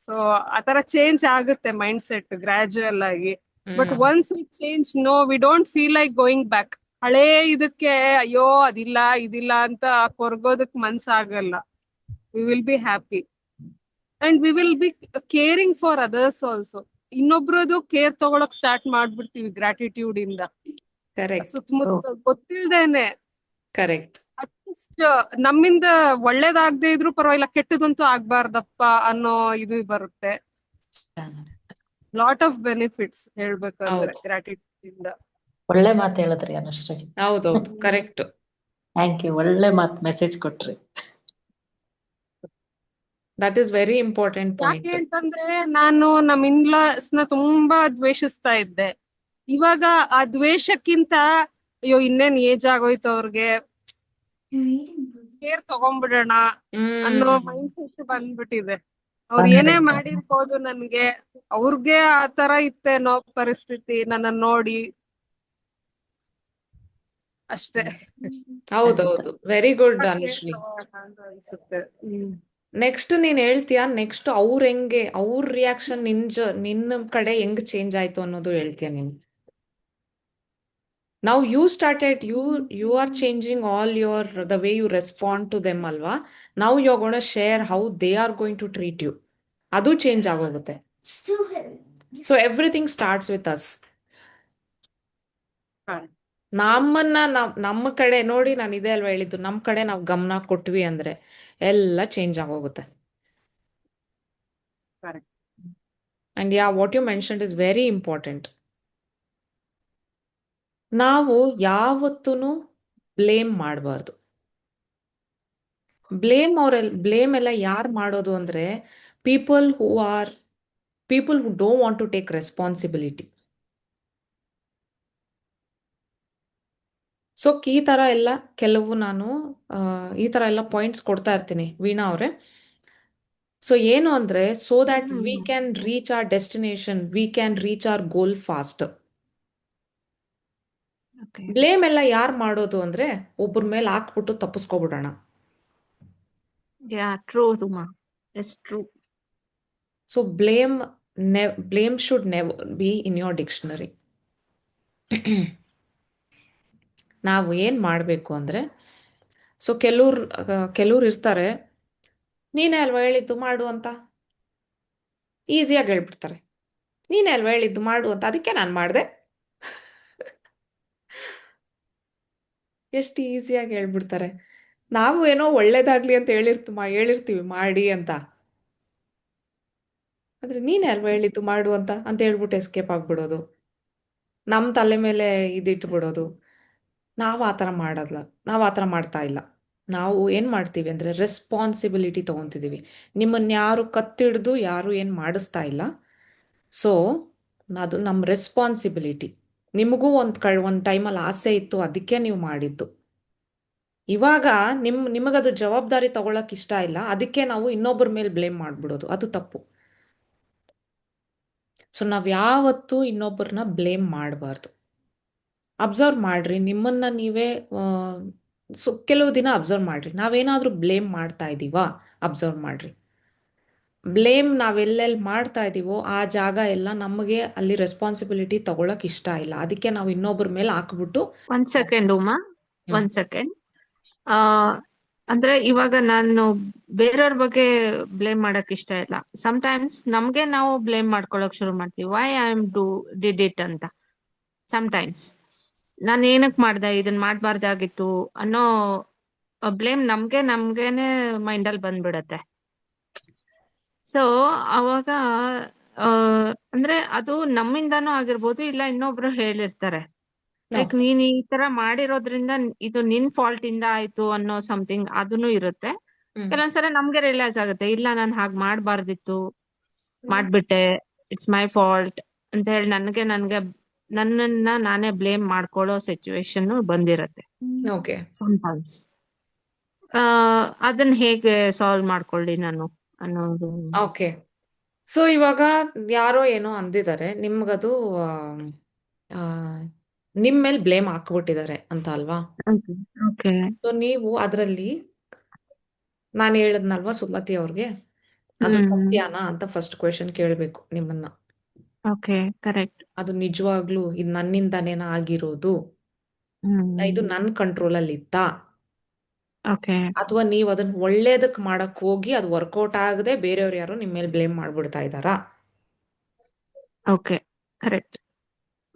ಸೊ ಆತರ ಚೇಂಜ್ ಆಗುತ್ತೆ ಮೈಂಡ್ ಸೆಟ್ ಗ್ರಾಜುಯಲ್ ಆಗಿ. But once we change, we don't feel like going back. ಹಳೇ ಇದಕ್ಕೆ ಅಯ್ಯೋ ಇದಿಲ್ಲ ಅಂತ ಕೊರ್ಗೋದಕ್ ಮನ್ಸಾಗಲ್ಲ. We will be happy and we will be caring for others also. ಇನ್ನೊಬ್ರದ್ದು ಕೇರ್ ತಗೊಳಕ್ ಸ್ಟಾರ್ಟ್ ಮಾಡ್ಬಿಡ್ತೀವಿ ಗ್ರಾಟಿಟ್ಯೂಡ್ ಇಂದ. ಸುತ್ತಮುತ್ತ ಗೊತ್ತಿಲ್ದೇನೆ ಕರೆಕ್ಟ್. ಅಟ್ಲೀಸ್ಟ್ ನಮ್ಮಿಂದ ಒಳ್ಳೇದಾಗದೆ ಇದ್ರು ಪರವಾಗಿಲ್ಲ, ಕೆಟ್ಟದಂತೂ ಆಗ್ಬಾರ್ದಪ್ಪ ಅನ್ನೋ ಇದು ಬರುತ್ತೆ. ಲಾಟ್ ಆಫ್ ಬೆನಿಫಿಟ್ಸ್ ಹೇಳ್ಬೇಕಂದ್ರೆ ಗ್ರಾಟಿಟ್ಯೂಡ್ ಇಂದ. ಒಳ್ಳೆ ಮಾತು ಹೇಳಿದ್ರಿ ಅನುಶ್ರೀ. ಹೌದೌದು, ಕರೆಕ್ಟ್. ಥ್ಯಾಂಕ್ ಯು, ಒಳ್ಳೆ ಮಾತು ಮೆಸೇಜ್ ಕೊಟ್ರಿ. That is very important point. ಯಾಕೆ ಅಂತಂದ್ರೆ ನಾನು ನಮ್ ಇನ್ಲಾಸ್ ನ ತುಂಬಾ ದ್ವೇಷಿಸ್ತಾ ಇದ್ದೆ. ಇವಾಗ ಆ ದ್ವೇಷಕ್ಕಿಂತ ಅಯ್ಯೋ ಇನ್ನೇನ್ ಏಜ್ ಆಗೋಯ್ತು ಅವ್ರಿಗೆ, ಕೇರ್ ತಗೊಂಡ್ಬಿಡೋಣ ಅನ್ನೋ ಮೈಂಡ್ ಸೆಟ್ ಬಂದ್ಬಿಟ್ಟಿದೆ. ಅವ್ರು ಏನೇ ಮಾಡಿರ್ಬೋದು ನನ್ಗೆ, ಅವ್ರಿಗೆ ಆತರ ಇತ್ತೇನೋ ಪರಿಸ್ಥಿತಿ ನನ್ನ ನೋಡಿ ಅಷ್ಟೇ. ಹೌದೌದು, ವೆರಿ ಗುಡ್ ಅನುಶ್ರೀ. ಅನ್ಸುತ್ತೆ. ನೆಕ್ಸ್ಟ್ ನೀನ್ ಹೇಳ್ತೀಯಾ, ನೆಕ್ಸ್ಟ್ ಅವ್ರ ಹೆಂಗೆ, ಅವ್ರ ರಿಯಾಕ್ಷನ್ ನಿನ್ನ ಕಡೆ ಹೆಂಗ್ ಚೇಂಜ್ ಆಯ್ತು ಅನ್ನೋದು ಹೇಳ್ತೀಯ ನೀನು. Now you are changing all the way you respond to them ಅಲ್ವಾ. Now you're going to share how they are going to treat you. ಅದು ಚೇಂಜ್ ಆಗೋಗುತ್ತೆ. So everything starts with us. Correct. ನಮ್ಮ ಕಡೆ ನೋಡಿ, ನಾನು ಇದೇ ಅಲ್ವಾ ಹೇಳಿದ್ದು, ನಮ್ಮ ಕಡೆ ನಾವು ಗಮನ ಕೊಟ್ವಿ ಅಂದ್ರೆ ಎಲ್ಲ ಚೇಂಜ್ ಆಗೋಗುತ್ತೆ. Correct. And yeah, what you mentioned is very important. ನಾವು ಯಾವತ್ತೂ ಬ್ಲೇಮ್ ಮಾಡಬಾರ್ದು. ಬ್ಲೇಮ್ ಎಲ್ಲ ಯಾರು ಮಾಡೋದು ಅಂದ್ರೆ people who don't want to take responsibility. So ಈ ತರ ಎಲ್ಲ ಕೆಲವು ನಾನು ಈ ತರ ಎಲ್ಲ ಪಾಯಿಂಟ್ಸ್ ಕೊಡ್ತಾ ಇರ್ತೀನಿ ವೀಣಾ ಅವರೇ. ಸೊ ಏನು ಅಂದ್ರೆ, so that we can reach our destination, we can reach our goal fast. Okay. Blame ಎಲ್ಲ ಯಾರು ಮಾಡೋದು ಅಂದ್ರೆ ಒಬ್ಬರ ಮೇಲೆ ಹಾಕ್ಬಿಟ್ಟು ತಪ್ಪಿಸ್ಕೊಬಿಡೋಣ. Yeah, true, Ruma. It's true. So blame should never be in your dictionary. ನಾವು ಏನು ಮಾಡಬೇಕು ಅಂದರೆ, ಸೊ ಕೆಲವ್ರು ಇರ್ತಾರೆ, ನೀನೇ ಅಲ್ವಾ ಹೇಳಿದ್ದು ಮಾಡು ಅಂತ ಈಸಿಯಾಗಿ ಹೇಳ್ಬಿಡ್ತಾರೆ. ನೀನೇ ಅಲ್ವಾ ಹೇಳಿದ್ದು ಮಾಡು ಅಂತ, ಅದಕ್ಕೆ ನಾನು ಮಾಡಿದೆ. ಎಷ್ಟು ಈಸಿಯಾಗಿ ಹೇಳ್ಬಿಡ್ತಾರೆ. ನಾವು ಏನೋ ಒಳ್ಳೇದಾಗ್ಲಿ ಅಂತ ಹೇಳಿರ್ತೀವಿ ಮಾಡಿ ಅಂತ, ಆದರೆ ನೀನೇ ಅಲ್ವಾ ಹೇಳಿದ್ದು ಮಾಡು ಅಂತ ಹೇಳ್ಬಿಟ್ಟು ಎಸ್ಕೇಪ್ ಆಗ್ಬಿಡೋದು, ನಮ್ಮ ತಲೆ ಮೇಲೆ ಇದಿಟ್ಬಿಡೋದು. ನಾವು ಆ ಥರ ಮಾಡೋಲ್ಲ, ನಾವು ಆ ಥರ ಮಾಡ್ತಾ ಇಲ್ಲ. ನಾವು ಏನು ಮಾಡ್ತೀವಿ ಅಂದರೆ ರೆಸ್ಪಾನ್ಸಿಬಿಲಿಟಿ ತೊಗೊತಿದ್ದೀವಿ. ನಿಮ್ಮನ್ನು ಯಾರು ಕತ್ತಿಡ್ದು ಯಾರು ಏನು ಮಾಡಿಸ್ತಾ ಇಲ್ಲ. ಸೊ ಅದು ನಮ್ಮ ರೆಸ್ಪಾನ್ಸಿಬಿಲಿಟಿ. ನಿಮಗೂ ಒಂದು ಟೈಮಲ್ಲಿ ಆಸೆ ಇತ್ತು, ಅದಕ್ಕೆ ನೀವು ಮಾಡಿದ್ದು. ಇವಾಗ ನಿಮಗದು ಜವಾಬ್ದಾರಿ ತಗೊಳಕ್ ಇಷ್ಟ ಇಲ್ಲ, ಅದಕ್ಕೆ ನಾವು ಇನ್ನೊಬ್ಬರ ಮೇಲೆ ಬ್ಲೇಮ್ ಮಾಡಿಬಿಡೋದು, ಅದು ತಪ್ಪು. ಸೊ ನಾವು ಯಾವತ್ತೂ ಇನ್ನೊಬ್ಬರನ್ನ ಬ್ಲೇಮ್ ಮಾಡಬಾರ್ದು. ಅಬ್ಸರ್ವ್ ಮಾಡ್ರಿ, ನಿಮ್ಮನ್ನ ನೀವೇ ಕೆಲವು ದಿನ ಅಬ್ಸರ್ವ್ ಮಾಡ್ರಿ, ನಾವೇನಾದ್ರೂ ಬ್ಲೇಮ್ ಮಾಡ್ತಾ ಇದ್ದೀವಾ ಅಬ್ಸರ್ವ್ ಮಾಡ್ರಿ. ಬ್ಲೇಮ್ ನಾವೆಲ್ಲೆಲ್ಲಿ ಮಾಡ್ತಾ ಇದ್ದೀವೋ ಆ ಜಾಗ ಎಲ್ಲ ನಮಗೆ ಅಲ್ಲಿ ರೆಸ್ಪಾನ್ಸಿಬಿಲಿಟಿ ತಗೊಳಕ್ ಇಷ್ಟ ಇಲ್ಲ, ಅದಕ್ಕೆ ನಾವು ಇನ್ನೊಬ್ಬರ ಮೇಲೆ ಹಾಕ್ಬಿಟ್ಟು. ಒಂದ್ ಸೆಕೆಂಡ್ ಉಮಾ, ಒಂದ್ ಸೆಕೆಂಡ್. ಅಂದ್ರೆ ಇವಾಗ ನಾನು ಬೇರೆಯವ್ರ ಬಗ್ಗೆ ಬ್ಲೇಮ್ ಮಾಡಕ್ ಇಷ್ಟ ಇಲ್ಲ. ಸಮ್ಟೈಮ್ಸ್ ನಮ್ಗೆ ನಾವು ಬ್ಲೇಮ್ ಮಾಡ್ಕೊಳಕ್ ಶುರು ಮಾಡ್ತೀವಿ, why I am did it ಅಂತ. ಸಮ್ಟೈಮ್ಸ್ ನಾನು ಏನಕ್ ಮಾಡ್ದೆ, ಇದನ್ ಮಾಡ್ಬಾರ್ದಾಗಿತ್ತು ಅನ್ನೋ ಬ್ಲೇಮ್ ನಮ್ಗೇನೆ ಮೈಂಡಲ್ಲಿ ಬಂದ್ಬಿಡತ್ತೆ. ಸೊ ಅವಾಗ ಅಂದ್ರೆ ಅದು ನಮ್ಮಿಂದಾನೂ ಆಗಿರ್ಬೋದು, ಇಲ್ಲ ಇನ್ನೊಬ್ರು ಹೇಳಿರ್ತಾರೆ, ಲೈಕ್ ನೀನ್ ಈ ತರ ಮಾಡಿರೋದ್ರಿಂದ ಇದು ನಿನ್ ಫಾಲ್ಟ್ ಇಂದ ಆಯ್ತು ಅನ್ನೋ ಸಮಥಿಂಗ್, ಅದನ್ನು ಇರುತ್ತೆ. ಕೆಲವೊಂದ್ಸಲ ನಮ್ಗೆ ರಿಯಲೈಸ್ ಆಗುತ್ತೆ, ಇಲ್ಲ ನಾನು ಹಾಗೆ ಮಾಡ್ಬಾರ್ದಿತ್ತು, ಮಾಡ್ಬಿಟ್ಟೆ, ಇಟ್ಸ್ ಮೈ ಫಾಲ್ಟ್ ಅಂತ ಹೇಳಿ ನನ್ನನ್ನ ನಾನೇ ಬ್ಲೇಮ್ ಮಾಡ್ಕೊಳ್ಳೋ ಸಿಚುವೇಶನ್ ಬಂದಿರತ್ತೆ ಓಕೆ. ಸಮಟೈಮ್ಸ್. ಅದನ್ನ ಹೇಗೆ ಸಾಲ್ವ್ ಮಾಡ್ಕೊಳ್ಳಿ ನಾನು ಅನ್ನೋದು. ಓಕೆ. ಸೊ ಇವಾಗ ಯಾರೋ ಏನೋ ಅಂದಿದ್ದಾರೆ, ನಿಮ್ಗದು ನಿಮ್ಮ ಮೇಲೆ ಬ್ಲೇಮ್ ಹಾಕ್ಬಿಟ್ಟಿದ್ದಾರೆ ಅಂತ ಅಲ್ವಾ. ಓಕೆ. ಸೊ ನೀವು ಅದರಲ್ಲಿ, ನಾನು ಹೇಳದ್ನಲ್ವಾ ಸುಮತಿ ಅವ್ರಿಗೆ, ಅದು ಸತ್ಯಾನಾ ಅಂತ ಫಸ್ಟ್ ಕ್ವೆಶನ್ ಕೇಳಬೇಕು ನಿಮ್ಮನ್ನ. Okay, correct. ಅದು ನಿಜವಾಗ್ಲೂ ಇದು ನನ್ನಿಂದಾನೇನ ಆಗಿರೋದು, ಇದು ನನ್ನ ಕಂಟ್ರೋಲಲ್ಲಿ ಇತ್ತಾ, ಓಕೆ. ಅಥವಾ ನೀವು ಅದನ್ನ ಒಳ್ಳೇದಕ್ಕೆ ಮಾಡಕ್ ಹೋಗಿ ಅದು ವರ್ಕೌಟ್ ಆಗದೆ ಬೇರೆಯವ್ರು ಯಾರೋ ನಿಮ್ಮ ಮೇಲೆ ಬ್ಲೇಮ್ ಮಾಡ್ಬಿಡ್ತಾ ಇದ್ದಾರಾ? Okay, correct.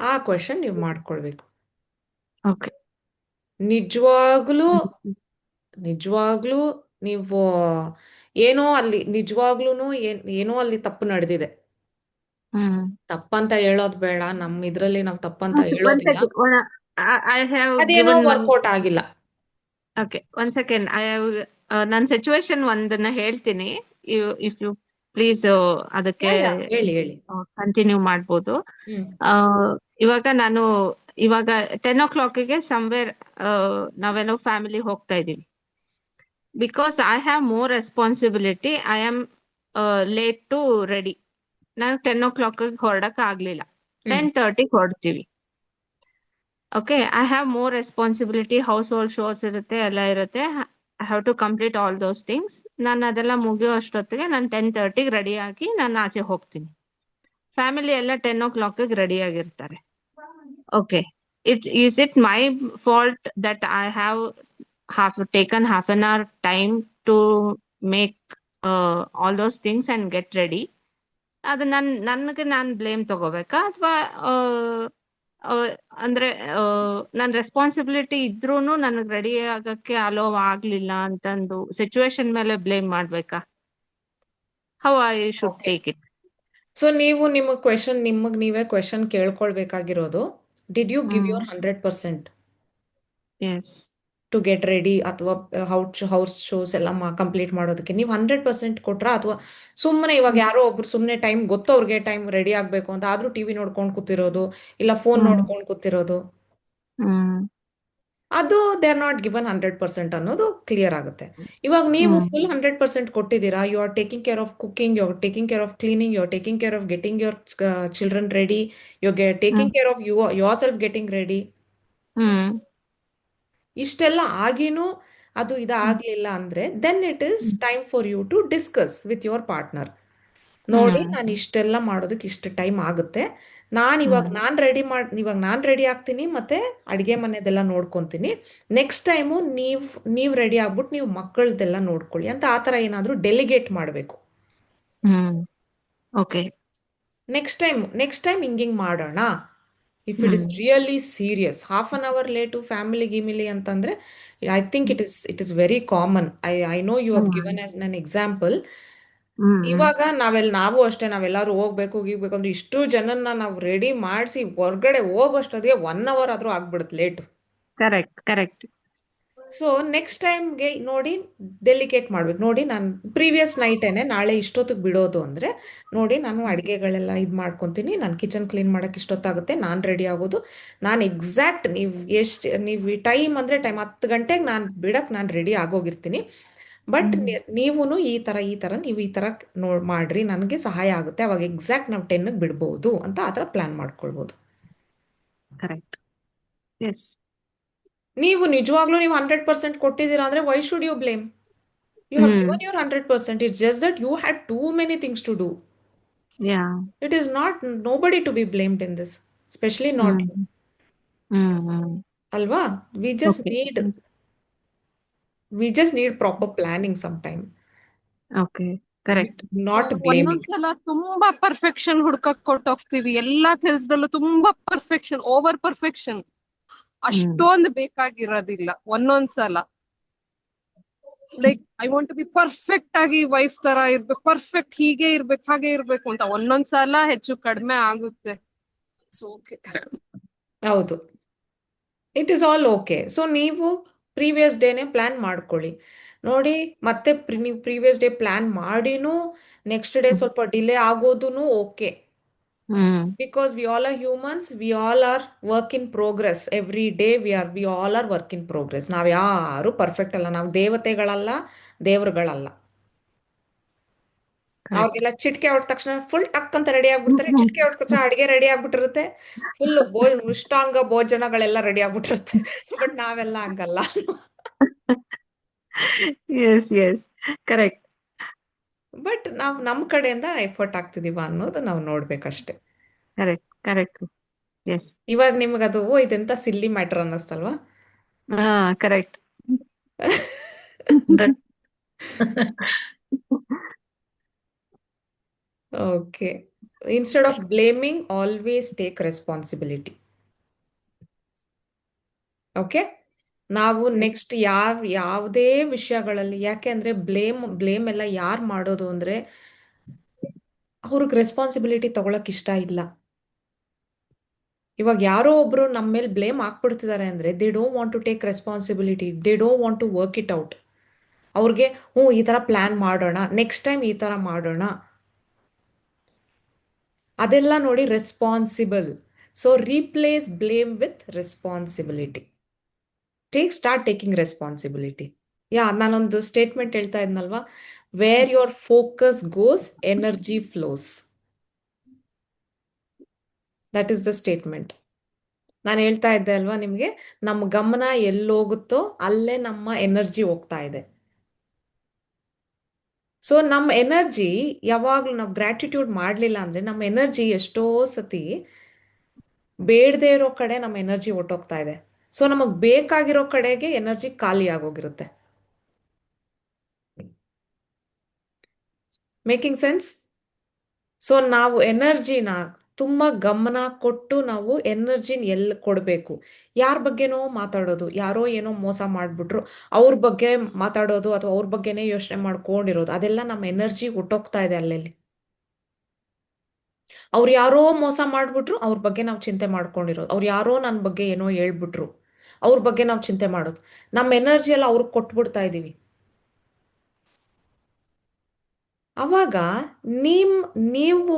ಆ ಕ್ವೆಶನ್ ನೀವು ಮಾಡ್ಕೊಳ್ಬೇಕು. ಓಕೆ. ನಿಜವಾಗ್ಲೂ ನೀವು ಏನೋ ಅಲ್ಲಿ ನಿಜವಾಗ್ಲೂ ಏನೋ ಅಲ್ಲಿ ತಪ್ಪು ನಡೆದಿದೆ. ತಪ್ಪಂತ ಹೇಳೋದ್ ಬೇಡ, ನಮ್ಮ ಇದ್ರಲ್ಲಿ ನಾವು ತಪ್ಪಂತ ಹೇಳೋದಿಲ್ಲ, ಅದೇನೋ ವರ್ಕೌಟ್ ಆಗಿಲ್ಲ. ಓಕೆ, ಒಂದ್ ಸೆಕೆಂಡ್. ನನ್ನ ಸಿಚುವೇಶನ್ ಒಂದನ್ನ ಹೇಳ್ತೀನಿ, ಇಫ್ ಯು ಪ್ಲೀಸ್ ಅದಕ್ಕೆ ಹೇಳಿ ಕಂಟಿನ್ಯೂ ಮಾಡ್ಬೋದು. ಇವಾಗ 10 o'clock ಸಮ್ವೇರ್ ನಾವೆಲ್ಲೋ ಫ್ಯಾಮಿಲಿ ಹೋಗ್ತಾ ಇದೀವಿ. Because I have more responsibility, I am late to ready. ನಾನು 10 o'clock ಹೊರಡಕ್ ಆಗ್ಲಿಲ್ಲ, 10:30 ಹೊರಡ್ತೀವಿ. Okay, I have more responsibility, household chores ಇರುತ್ತೆ, ಎಲ್ಲ ಇರುತ್ತೆ. I have to complete all those things. ನಾನು ಅದೆಲ್ಲ ಮುಗಿಯೋ ಅಷ್ಟೊತ್ತಿಗೆ ನಾನು 10:30 ರೆಡಿ ಆಗಿ ನಾನು ಆಚೆ ಹೋಗ್ತೀನಿ. ಫ್ಯಾಮಿಲಿ ಎಲ್ಲ 10 o'clock ರೆಡಿ ಆಗಿರ್ತಾರೆ. Okay, it my fault that I have taken half an hour time to make all those things and get ready? ಅದು ನನಗೆ ನಾನು ಬ್ಲೇಮ್ ತಗೋಬೇಕಾ, ಅಥವಾ ಅಂದ್ರೆ ನನ್ನ ರೆಸ್ಪಾನ್ಸಿಬಿಲಿಟಿ ಇದ್ರೂನು ನನಗೆ ರೆಡಿ ಆಗಕ್ಕೆ ಅಲೋ ಆಗ್ಲಿಲ್ಲ ಅಂತಂದು ಸಿಚುವೇಶನ್ ಮೇಲೆ ಬ್ಲೇಮ್ ಮಾಡ್ಬೇಕಾ? How I should okay. Take it? So ನೀವು ನಿಮಗೆ ನೀವೇ ಕ್ವೆಶನ್ ಕೇಳ್ಕೊಳ್ಬೇಕಾಗಿರೋದು, ಡಿಡ್ ಯು ಗಿವ್ ಯೋರ್ 100% ಎಸ್. ಟು ಗೆಟ್ ರೆಡಿ, ಅಥವಾ ಹೌಸ್ ಶೋಸ್ ಎಲ್ಲ ಕಂಪ್ಲೀಟ್ ಮಾಡೋದಕ್ಕೆ ನೀವು 100% ಕೊಟ್ರಾ? ಅಥವಾ ಸುಮ್ಮನೆ ಇವಾಗ ಯಾರೋ ಒಬ್ರು ಸುಮ್ಮನೆ ಟೈಮ್ ಗೊತ್ತು ಅವ್ರಿಗೆ ಟೈಮ್ ರೆಡಿ ಆಗಬೇಕು ಅಂತ, ಆದ್ರೂ ಟಿವಿ ನೋಡ್ಕೊಂಡು ಕೂತಿರೋದು, ಇಲ್ಲ ಫೋನ್ ನೋಡ್ಕೊಂಡು ಕೂತಿರೋದು, ಅದು ದೇ ಆರ್ ನಾಟ್ ಗಿವನ್ 100% ಅನ್ನೋದು ಕ್ಲಿಯರ್ ಆಗುತ್ತೆ. ಇವಾಗ ನೀವು ಫುಲ್ 100% ಕೊಟ್ಟಿದ್ದೀರಾ, you are taking care of cooking, you are taking care of cleaning, you are taking care of getting your children ready, you are taking care of yourself getting ready. ಇಷ್ಟೆಲ್ಲ ಆಗಿನೂ ಅದು ಇದಾಗ್ಲಿಲ್ಲ ಅಂದ್ರೆ then it is time for you to discuss with your partner. ನೋಡಿ, ನಾನು ಇಷ್ಟೆಲ್ಲ ಮಾಡೋದಕ್ಕೆ ಇಷ್ಟು ಟೈಮ್ ಆಗುತ್ತೆ, ಇವಾಗ ನಾನು ರೆಡಿ ಆಗ್ತೀನಿ, ಮತ್ತೆ ಅಡಿಗೆ ಮನೆದೆಲ್ಲ ನೋಡ್ಕೊಂತೀನಿ, ನೆಕ್ಸ್ಟ್ ಟೈಮು ನೀವು ರೆಡಿ ಆಗ್ಬಿಟ್ಟು ನೀವು ಮಕ್ಕಳದೆಲ್ಲ ನೋಡ್ಕೊಳ್ಳಿ ಅಂತ ಆ ಥರ ಏನಾದರೂ ಡೆಲಿಗೇಟ್ ಮಾಡಬೇಕು. ಓಕೆ, ನೆಕ್ಸ್ಟ್ ಟೈಮ್ ಹಿಂಗಿಂಗ್ ಮಾಡೋಣ. If it is really serious, half an hour late family ಗಿಮಿಲಿ ಅಂತಂದ್ರೆ I think it is very common. I know you have given an example. ಇವಾಗ ನಾವು ಅಷ್ಟೇ, ನಾವೆಲ್ಲರೂ ಹೋಗ್ಬೇಕು ಅಂದ್ರೆ ಇಷ್ಟು ಜನನ್ನ ನಾವು ರೆಡಿ ಮಾಡಿಸಿ ಹೊರ್ಗಡೆ ಹೋಗೋಷ್ಟೊತ್ತಿಗೆ 1 hour ಆದ್ರೂ ಆಗ್ಬಿಡುತ್ತೆ late. Correct correct. So next ಟೈಮ್ಗೆ ನೋಡಿ ಡೆಲಿಕೇಟ್ ಮಾಡ್ಬೇಕು. ನೋಡಿ, ನಾನು ಪ್ರೀವಿಯಸ್ ನೈಟೇನೆ ನಾಳೆ ಇಷ್ಟೊತ್ತಿಗೆ ಬಿಡೋದು ಅಂದ್ರೆ, ನೋಡಿ ನಾನು ಅಡುಗೆಗಳೆಲ್ಲ ಇದು ಮಾಡ್ಕೊತೀನಿ, ನಾನು ಕಿಚನ್ ಕ್ಲೀನ್ ಮಾಡಕ್ಕೆ ಇಷ್ಟೊತ್ತಾಗುತ್ತೆ, ನಾನು ರೆಡಿ ಆಗೋದು, ನಾನು ಎಕ್ಸಾಕ್ಟ್ ನೀವು ಟೈಮ್ ಅಂದರೆ ಟೈಮ್ 10 ಗಂಟೆಗೆ ನಾನು ಬಿಡಕ್ಕೆ ನಾನು ರೆಡಿ ಆಗೋಗಿರ್ತೀನಿ. ಬಟ್ ನೀವು ಈ ಥರ ನೀವು ಈ ಥರ ಮಾಡ್ರಿ, ನನಗೆ ಸಹಾಯ ಆಗುತ್ತೆ, ಅವಾಗ ಎಕ್ಸಾಕ್ಟ್ ನಾವು 10ಗೆ ಬಿಡ್ಬೋದು ಅಂತ ಆ ಥರ ಪ್ಲಾನ್ ಮಾಡ್ಕೊಳ್ಬೋದು. ಕರೆಕ್ಟ್. ಎಸ್. ನೀವು ನಿಜವಾಗ್ಲೂ ನೀವು 100% ಕೊಟ್ಟಿದ್ದೀರಾ ಅಂದ್ರೆ why should you blame? You have given your 100%. It's just that you had too many things to do. It is not nobody to be blamed in this, especially not you. Alva, we just need proper planning sometime. Okay, correct. Not blaming. ಒಂದೊಂದ್ಸಲ ತುಂಬಾ perfection ಹುಡ್ಕಕ್ ಕೊಟ್ಟೋಗ್ತೀವಿ, ಎಲ್ಲಾ ಕೆಲ್ಸದಲ್ಲೂ ತುಂಬಾ perfection, over perfection. ಅಷ್ಟೊಂದು ಬೇಕಾಗಿರೋದಿಲ್ಲ ಒಂದೊಂದ್ಸಲ. Like I want to be perfect ಆಗಿ wife ತರ ಇರ್ಬೇಕು, ಪರ್ಫೆಕ್ಟ್ ಹೀಗೆ ಇರ್ಬೇಕು ಹಾಗೆ ಇರ್ಬೇಕು ಅಂತ ಒಂದೊಂದ್ಸಲ ಹೆಚ್ಚು ಕಡಿಮೆ ಆಗುತ್ತೆ. ಹೌದು, it is all okay. So ನೀವು ಪ್ರೀವಿಯಸ್ ಡೇನೆ ಪ್ಲಾನ್ ಮಾಡ್ಕೊಳ್ಳಿ. ನೋಡಿ, ಮತ್ತೆ ನೀವು ಪ್ರೀವಿಯಸ್ ಡೇ ಪ್ಲಾನ್ ಮಾಡಿನೂ ನೆಕ್ಸ್ಟ್ ಡೇ ಸ್ವಲ್ಪ ಡಿಲೇ ಆಗೋದೂ okay. Because we all are humans, we all are work in progress. Every day we all are work in progress. ನಾವು ಯಾರು ಪರ್ಫೆಕ್ಟ್ ಅಲ್ಲ, ನಾವು ದೇವತೆಗಳಲ್ಲ, ದೇವರುಗಳಲ್ಲ. ಅವ್ರಿಗೆಲ್ಲ ಚಿಟಿಕೆ ಹೊಡೆದ ತಕ್ಷಣ ಫುಲ್ ಟಕ್ ಅಂತ ರೆಡಿ ಆಗ್ಬಿಡ್ತಾರೆ, ಚಿಟಿಕೆ ಹೊಡೆದ ತಕ್ಷಣ ಅಡಿಗೆ ರೆಡಿ ಆಗ್ಬಿಟ್ಟಿರುತ್ತೆ, ಫುಲ್ ಉಷ್ಟಾಂಗ ಭೋಜನಗಳೆಲ್ಲ ರೆಡಿ ಆಗ್ಬಿಟ್ಟಿರುತ್ತೆ. ಬಟ್ ನಾವೆಲ್ಲ ಹಂಗಲ್ಲ. S S, correct. ಬಟ್ ನಾವು ನಮ್ಮ ಕಡೆಯಿಂದ ಎಫರ್ಟ್ ಆಗ್ತಿದೀವ ಅನ್ನೋದು ನಾವು ನೋಡ್ಬೇಕಷ್ಟೇ. Correct correct. ಎಸ್. ಇವಾಗ ನಿಮಗದು ಇದೆಂತ ಸಿಲ್ಲಿ ಮ್ಯಾಟರ್ ಅನ್ನಿಸ್ತಲ್ವಾ? Correct. Okay. Instead of blaming, always take responsibility. Okay? ನಾವು ನೆಕ್ಸ್ಟ್ ಯಾವುದೇ ವಿಷಯಗಳಲ್ಲಿ, ಯಾಕೆ ಅಂದ್ರೆ ಬ್ಲೇಮ್ ಎಲ್ಲ ಯಾರು ಮಾಡೋದು ಅಂದ್ರೆ ಅವ್ರಿಗೆ ರೆಸ್ಪಾನ್ಸಿಬಿಲಿಟಿ ತಗೊಳಕ್ ಇಷ್ಟ ಇಲ್ಲ. ಇವಾಗ ಯಾರೋ ಒಬ್ರು ನಮ್ಮ ಮೇಲೆ ಬ್ಲೇಮ್ ಹಾಕ್ಬಿಡ್ತಿದ್ದಾರೆ ಅಂದ್ರೆ they don't want to take responsibility, they don't want to work it out. ಅವ್ರಿಗೆ ಈ ತರ ಪ್ಲಾನ್ ಮಾಡೋಣ, ನೆಕ್ಸ್ಟ್ ಟೈಮ್ ಈ ತರ ಮಾಡೋಣ, ಅದೆಲ್ಲ ನೋಡಿ responsible. So replace blame with responsibility. Start taking responsibility. ನಾನೊಂದು ಸ್ಟೇಟ್ಮೆಂಟ್ ಹೇಳ್ತಾ ಇದ್ನಲ್ವಾ, where your focus goes energy flows. That is the statement. ನಾನು ಹೇಳ್ತಾ ಇದ್ದೆ ಅಲ್ವಾ ನಿಮಗೆ, ನಮ್ಮ ಗಮನ ಎಲ್ಲೋಗುತ್ತೋ ಅಲ್ಲೇ ನಮ್ಮ ಎನರ್ಜಿ ಹೋಗ್ತಾ ಇದೆ. ಸೊ ನಮ್ಮ ಎನರ್ಜಿ ಯಾವಾಗ್ಲೂ ನಾವು ಗ್ರ್ಯಾಟಿಟ್ಯೂಡ್ ಮಾಡಲಿಲ್ಲ ಅಂದ್ರೆ ನಮ್ಮ ಎನರ್ಜಿ ಎಷ್ಟೋ ಸತಿ ಬೇಡದೇ ಇರೋ ಕಡೆ ನಮ್ಮ ಎನರ್ಜಿ ಹೊಟ್ಟೋಗ್ತಾ ಇದೆ. ಸೊ ನಮಗೆ ಬೇಕಾಗಿರೋ ಕಡೆಗೆ ಎನರ್ಜಿ ಖಾಲಿ ಆಗೋಗಿರುತ್ತೆ. Making sense? ಸೊ ನಾವು ಎನರ್ಜಿನ ತುಂಬಾ ಗಮನ ಕೊಟ್ಟು ನಾವು ಎನರ್ಜಿನ ಎಲ್ಲಿ ಕೊಡಬೇಕು. ಯಾರ ಬಗ್ಗೆನೋ ಮಾತಾಡೋದು, ಯಾರೋ ಏನೋ ಮೋಸ ಮಾಡಿಬಿಟ್ರು ಅವ್ರ ಬಗ್ಗೆ ಮಾತಾಡೋದು ಅಥವಾ ಅವ್ರ ಬಗ್ಗೆನೇ ಯೋಚನೆ ಮಾಡ್ಕೊಂಡಿರೋದು, ಅದೆಲ್ಲ ನಮ್ಮ ಎನರ್ಜಿ ಹೊಟ್ಟೋಗ್ತಾ ಇದೆ ಅಲ್ಲೆಲ್ಲಿ. ಅವ್ರು ಯಾರೋ ಮೋಸ ಮಾಡ್ಬಿಟ್ರು ಅವ್ರ ಬಗ್ಗೆ ನಾವು ಚಿಂತೆ ಮಾಡ್ಕೊಂಡಿರೋದು, ಅವ್ರು ಯಾರೋ ನನ್ನ ಬಗ್ಗೆ ಏನೋ ಹೇಳ್ಬಿಟ್ರು ಅವ್ರ ಬಗ್ಗೆ ನಾವು ಚಿಂತೆ ಮಾಡೋದು, ನಮ್ಮ ಎನರ್ಜಿ ಎಲ್ಲ ಅವ್ರಿಗೆ ಕೊಟ್ಬಿಡ್ತಾ ಇದ್ದೀವಿ. ಅವಾಗ ನೀವು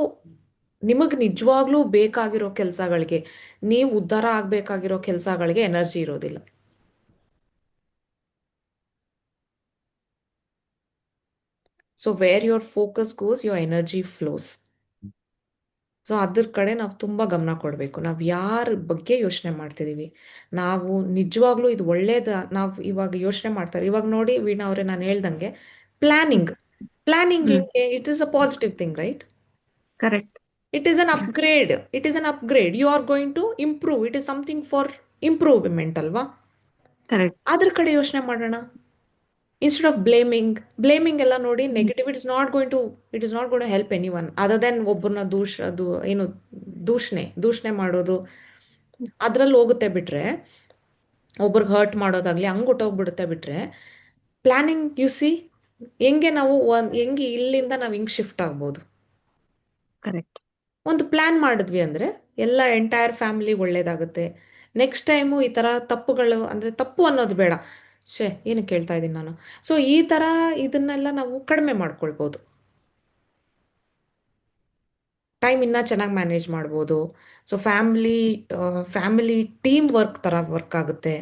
ನಿಮಗೆ ನಿಜವಾಗ್ಲೂ ಬೇಕಾಗಿರೋ ಕೆಲಸಗಳಿಗೆ, ನೀವು ಉದ್ಧಾರ ಆಗ್ಬೇಕಾಗಿರೋ ಕೆಲಸಗಳಿಗೆ ಎನರ್ಜಿ ಇರೋದಿಲ್ಲ. So where your focus goes your energy flows. ಸೊ ಅದ್ರ ಕಡೆ ನಾವು ತುಂಬ ಗಮನ ಕೊಡಬೇಕು. ನಾವು ಯಾರ ಬಗ್ಗೆ ಯೋಚನೆ ಮಾಡ್ತಿದ್ದೀವಿ, ನಾವು ನಿಜವಾಗ್ಲೂ ಇದು ಒಳ್ಳೇದ ನಾವು ಇವಾಗ ಯೋಚನೆ ಮಾಡ್ತಾರೆ. ಇವಾಗ ನೋಡಿ ವೀಣಾ ಅವರೇ, ನಾನು ಹೇಳ್ದಂಗೆ planning it is a positive thing, right? Correct. It is an upgrade. It is an upgrade. You are going to improve. It is something for improvement ಅಲ್ವಾ? ಕರೆಕ್ಟ್. ಅದ್ರ ಕಡೆ ಯೋಚನೆ ಮಾಡೋಣ. ಇನ್ಸ್ಟೆಡ್ ಆಫ್ ಬ್ಲೇಮಿಂಗ್ ಎಲ್ಲ ನೋಡಿ negative. It is not going to help anyone other than ಒಬ್ಬರನ್ನ ದೂಷಣೆ ಮಾಡೋದು ಅದ್ರಲ್ಲಿ ಹೋಗುತ್ತೆ ಬಿಟ್ರೆ, ಒಬ್ರಿಗೆ ಹರ್ಟ್ ಮಾಡೋದಾಗ್ಲಿ ಹಂಗೆ ಹೊಟ್ಟೋಗ್ಬಿಡುತ್ತೆ ಬಿಟ್ರೆ. ಪ್ಲಾನಿಂಗ್ ಯು ಸಿ ಹೆಂಗೆ ನಾವು ಹೆಂಗೆ ಇಲ್ಲಿಂದ ನಾವು ಹಿಂಗೆ ಶಿಫ್ಟ್ ಆಗ್ಬೋದು. ಕರೆಕ್ಟ್. ಒಂದು ಪ್ಲ್ಯಾನ್ ಮಾಡಿದ್ವಿ ಅಂದರೆ ಎಲ್ಲ ಎಂಟೈರ್ ಫ್ಯಾಮಿಲಿ ಒಳ್ಳೇದಾಗುತ್ತೆ. ನೆಕ್ಸ್ಟ್ ಟೈಮು ಈ ಥರ ತಪ್ಪುಗಳು, ಅಂದರೆ ತಪ್ಪು ಅನ್ನೋದು ಬೇಡ, ಏನು ಕೇಳ್ತಾ ಇದ್ದೀನಿ ನಾನು. ಸೊ ಈ ಥರ ಇದನ್ನೆಲ್ಲ ನಾವು ಕಡಿಮೆ ಮಾಡ್ಕೊಳ್ಬೋದು. ಟೈಮ್ ಇನ್ನೂ ಚೆನ್ನಾಗಿ ಮ್ಯಾನೇಜ್ ಮಾಡ್ಬೋದು. ಸೊ ಫ್ಯಾಮಿಲಿ ಟೀಮ್ ವರ್ಕ್ ಥರ ವರ್ಕ್ ಆಗುತ್ತೆ.